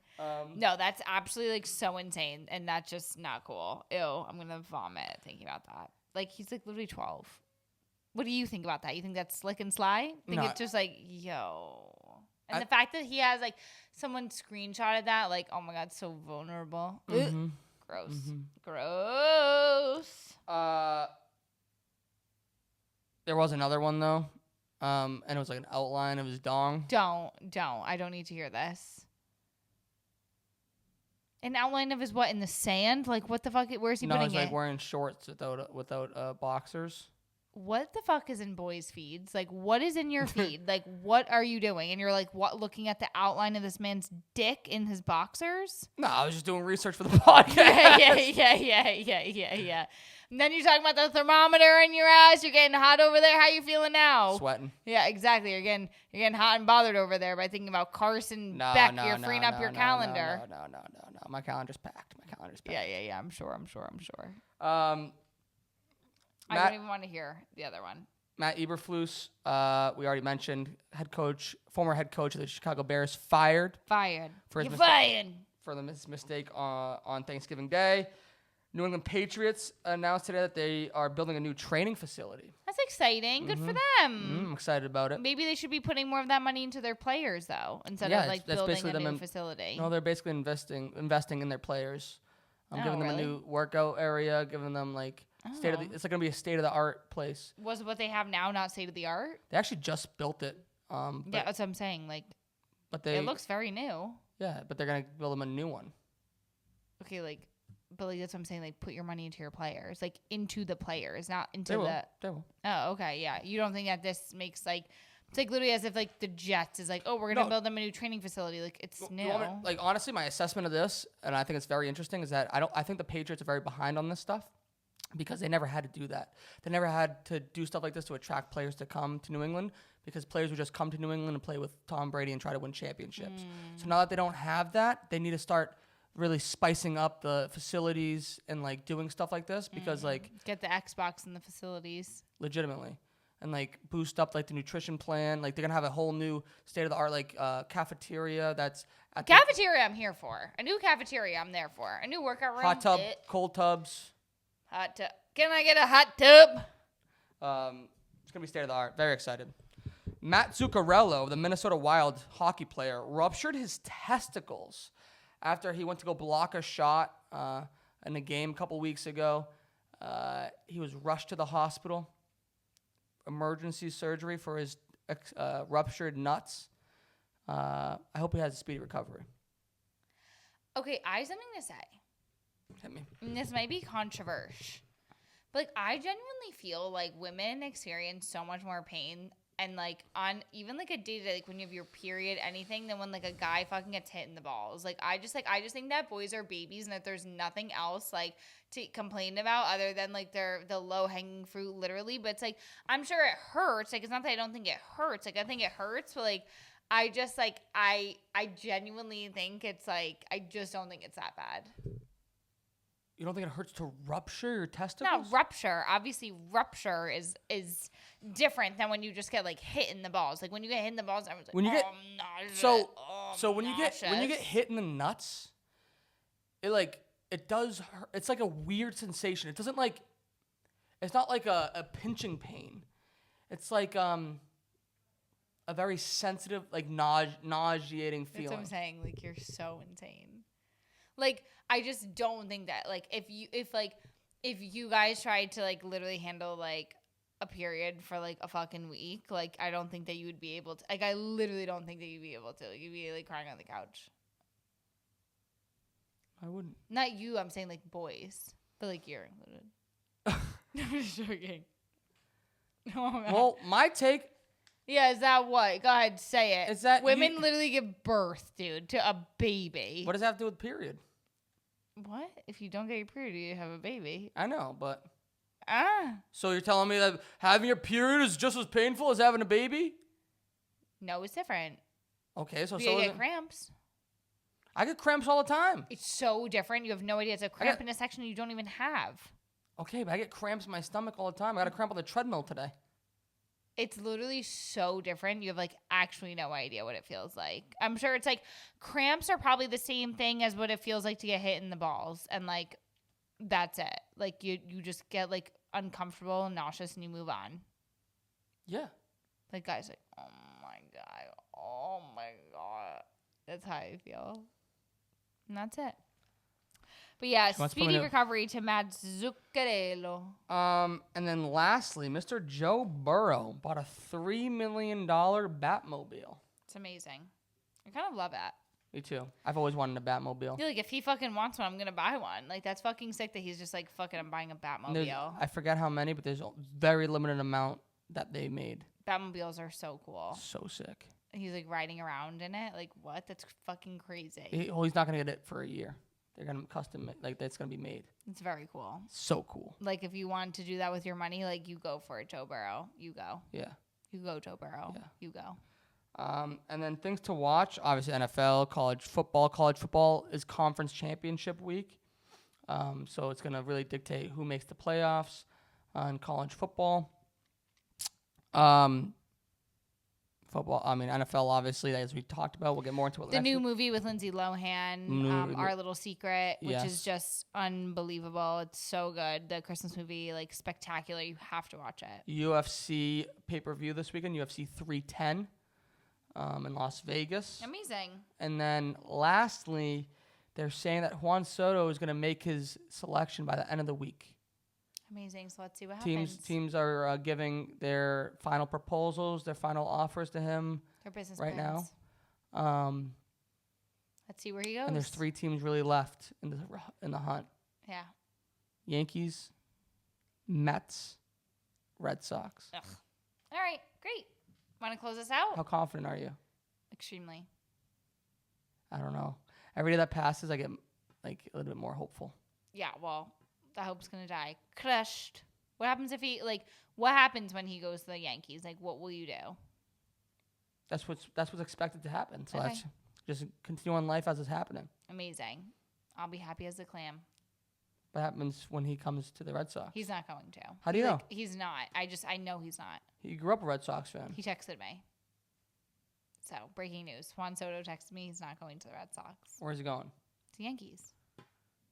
No, that's absolutely like so insane, and that's just not cool. Ew, I'm gonna vomit thinking about that. Like he's like literally 12. What do you think about that? You think that's slick and sly? I think it's just like, yo. And the fact that he has like someone screenshotted that, like, oh my god, so vulnerable. Gross. Gross. There was another one though. And it was like an outline of his dong. Don't. I don't need to hear this. An outline of his what, in the sand? Like what the fuck? Where's he putting it? No, he's like wearing shorts without boxers. What the fuck is in boys' feeds? Like, what is in your feed? Like, what are you doing? And you're like, what? Looking at the outline of this man's dick in his boxers? No, I was just doing research for the podcast. Yeah. And then you're talking about the thermometer in your ass. You're getting hot over there. How you feeling now? Sweating. Yeah, exactly. You're getting hot and bothered over there by thinking about Carson Beck. You're freeing up your calendar. No. My calendar's packed. Yeah. I'm sure. I Matt, don't even want to hear the other one. Matt Eberflus, we already mentioned, former head coach of the Chicago Bears, fired. For his mistake on Thanksgiving Day. New England Patriots announced today that they are building a new training facility. That's exciting. Good for them. I'm excited about it. Maybe they should be putting more of that money into their players, though, instead of like building a new facility. No, they're basically investing in their players. Giving them a new workout area, giving them like it's like gonna be a state of the art place. Was what they have now not state of the art? They actually just built it. Yeah, that's what I'm saying. Like, it looks very new. Yeah, but they're gonna build them a new one. Okay, but that's what I'm saying. Like, put your money into your players, like into the players, not into They will. Oh, okay, yeah. You don't think that this makes like. It's like literally as if like the Jets is like, oh, we're gonna build them a new training facility. Like it's new. Like honestly, my assessment of this, and I think it's very interesting, is that I think the Patriots are very behind on this stuff because they never had to do that. They never had to do stuff like this to attract players to come to New England because players would just come to New England and play with Tom Brady and try to win championships. So now that they don't have that, they need to start really spicing up the facilities and like doing stuff like this because like get the Xbox in the facilities legitimately. And like boost up like the nutrition plan. Like they're gonna have a whole new state of the art like cafeteria. Cafeteria. I'm here for a new cafeteria. I'm there for a new workout room. Hot tub, cold tubs. Hot tub. Can I get a hot tub? It's gonna be state of the art. Very excited. Matt Zuccarello, the Minnesota Wild hockey player, ruptured his testicles after he went to go block a shot in a game a couple weeks ago. He was rushed to the hospital. Emergency surgery for his ruptured nuts. I hope he has a speedy recovery. Okay, I have something to say. Hit me. And this might be controversial, but like I genuinely feel like women experience so much more pain and like on even like a day-to-day, like when you have your period, anything, than when like a guy fucking gets hit in the balls. Like I just think that boys are babies and that there's nothing else like to complain about other than like they're the low-hanging fruit literally. But it's like I'm sure it hurts. Like it's not that I don't think it hurts. Like I think it hurts, but like I just like I genuinely think it's like I just don't think it's that bad. You don't think it hurts to rupture your testicles? Not rupture. Obviously, rupture is different than when you just get like hit in the balls. Like when you get hit in the balls, everyone's like, When you get nauseous. so when you get hit in the nuts, it does hurt. It's like a weird sensation. It doesn't like. It's not like a pinching pain. It's like a very sensitive, like nauseating feeling. That's what I'm saying. Like you're so insane. Like I just don't think that like if you guys tried to like literally handle like a period for like a fucking week, like I don't think that you would be able to. Like I literally don't think that you'd be able to. You'd be like crying on the couch. I wouldn't. Not you. I'm saying like boys, but like you're included. I'm just joking. No, well, my take. Yeah, is that what? Go ahead, say it. Is that women literally give birth, dude, to a baby? What does that have to do with period? What? If you don't get your period, you have a baby. I know, but so you're telling me that having your period is just as painful as having a baby? No, it's different. Okay, so you get cramps. I get cramps all the time. It's so different. You have no idea. It's a cramp in a section you don't even have. Okay, but I get cramps in my stomach all the time. I got a cramp on the treadmill today. It's literally so different. You have like actually no idea what it feels like. I'm sure it's like cramps are probably the same thing as what it feels like to get hit in the balls. And like, that's it. Like you just get like uncomfortable and nauseous and you move on. Yeah. Like guys like, oh my God. That's how I feel. And that's it. But yeah, speedy recovery to Matt Zuccarello. And then lastly, Mr. Joe Burrow bought a $3 million Batmobile. It's amazing. I kind of love that. Me too. I've always wanted a Batmobile. Yeah, like if he fucking wants one, I'm gonna buy one. Like that's fucking sick that he's just like fucking I'm buying a Batmobile. I forget how many, but there's a very limited amount that they made. Batmobiles are so cool. So sick. He's like riding around in it. Like what? That's fucking crazy. He's not gonna get it for a year. They're going to custom it. Like, that's going to be made. It's very cool. So cool. Like, if you want to do that with your money, like, you go for it, Joe Burrow. You go. Yeah. You go, Joe Burrow. Yeah. You go. And then things to watch, obviously NFL, college football. College football is conference championship week. So it's going to really dictate who makes the playoffs in college football. NFL, obviously, as we talked about. We'll get more into it The new movie with Lindsay Lohan, Our Little Secret, which is just unbelievable. It's so good. The Christmas movie, like, spectacular. You have to watch it. UFC pay-per-view this weekend, UFC 310 in Las Vegas. Amazing. And then lastly, they're saying that Juan Soto is going to make his selection by the end of the week. Amazing. So let's see what happens. Teams are giving their final proposals, their final offers to him. Their business right plans. now. Let's see where he goes. And there's 3 teams really left in the hunt. Yeah. Yankees, Mets, Red Sox. Ugh. All right. Great. Want to close us out? How confident are you? Extremely. I don't know. Every day that passes, I get like a little bit more hopeful. Yeah. Well. The hope's gonna die. Crushed. What happens if what happens when he goes to the Yankees? Like, what will you do? That's what's expected to happen. So okay. That's just continue on life as it's happening. Amazing. I'll be happy as a clam. What happens when he comes to the Red Sox? He's not going to. How do you know? He's not. I know he's not. He grew up a Red Sox fan. He texted me. So, breaking news. Juan Soto texted me he's not going to the Red Sox. Where's he going? To Yankees.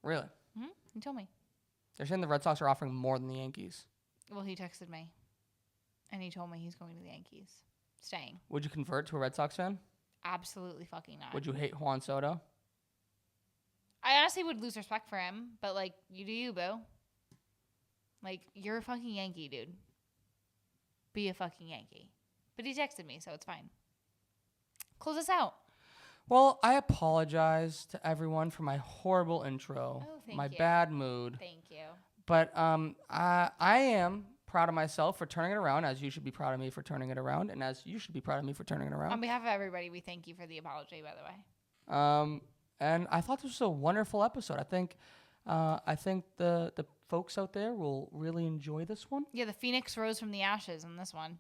Really? Mm-hmm. He told me. They're saying the Red Sox are offering more than the Yankees. Well, he texted me. And he told me he's going to the Yankees. Staying. Would you convert to a Red Sox fan? Absolutely fucking not. Would you hate Juan Soto? I honestly would lose respect for him. But, like, you do you, boo. Like, you're a fucking Yankee, dude. Be a fucking Yankee. But he texted me, so it's fine. Close us out. Well, I apologize to everyone for my horrible intro, my bad mood. Thank you. But I am proud of myself for turning it around, as you should be proud of me for turning it around, and as you should be proud of me for turning it around. On behalf of everybody, we thank you for the apology, by the way. And I thought this was a wonderful episode. I think the folks out there will really enjoy this one. Yeah, the phoenix rose from the ashes in this one.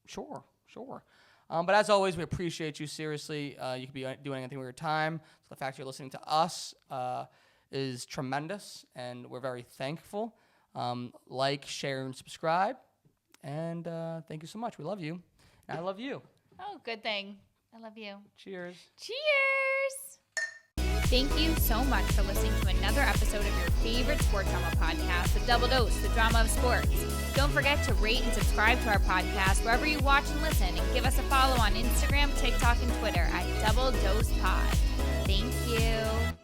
Sure. But as always, we appreciate you. Seriously, you could be doing anything with your time. So the fact you're listening to us is tremendous, and we're very thankful. Like, share, and subscribe. And thank you so much. We love you. And I love you. Oh, good thing. I love you. Cheers. Cheers. Thank you so much for listening to another episode of your favorite sports drama podcast, The Double Dose, the drama of sports. Don't forget to rate and subscribe to our podcast wherever you watch and listen, and give us a follow on Instagram, TikTok, and Twitter at Double Dose Pod. Thank you.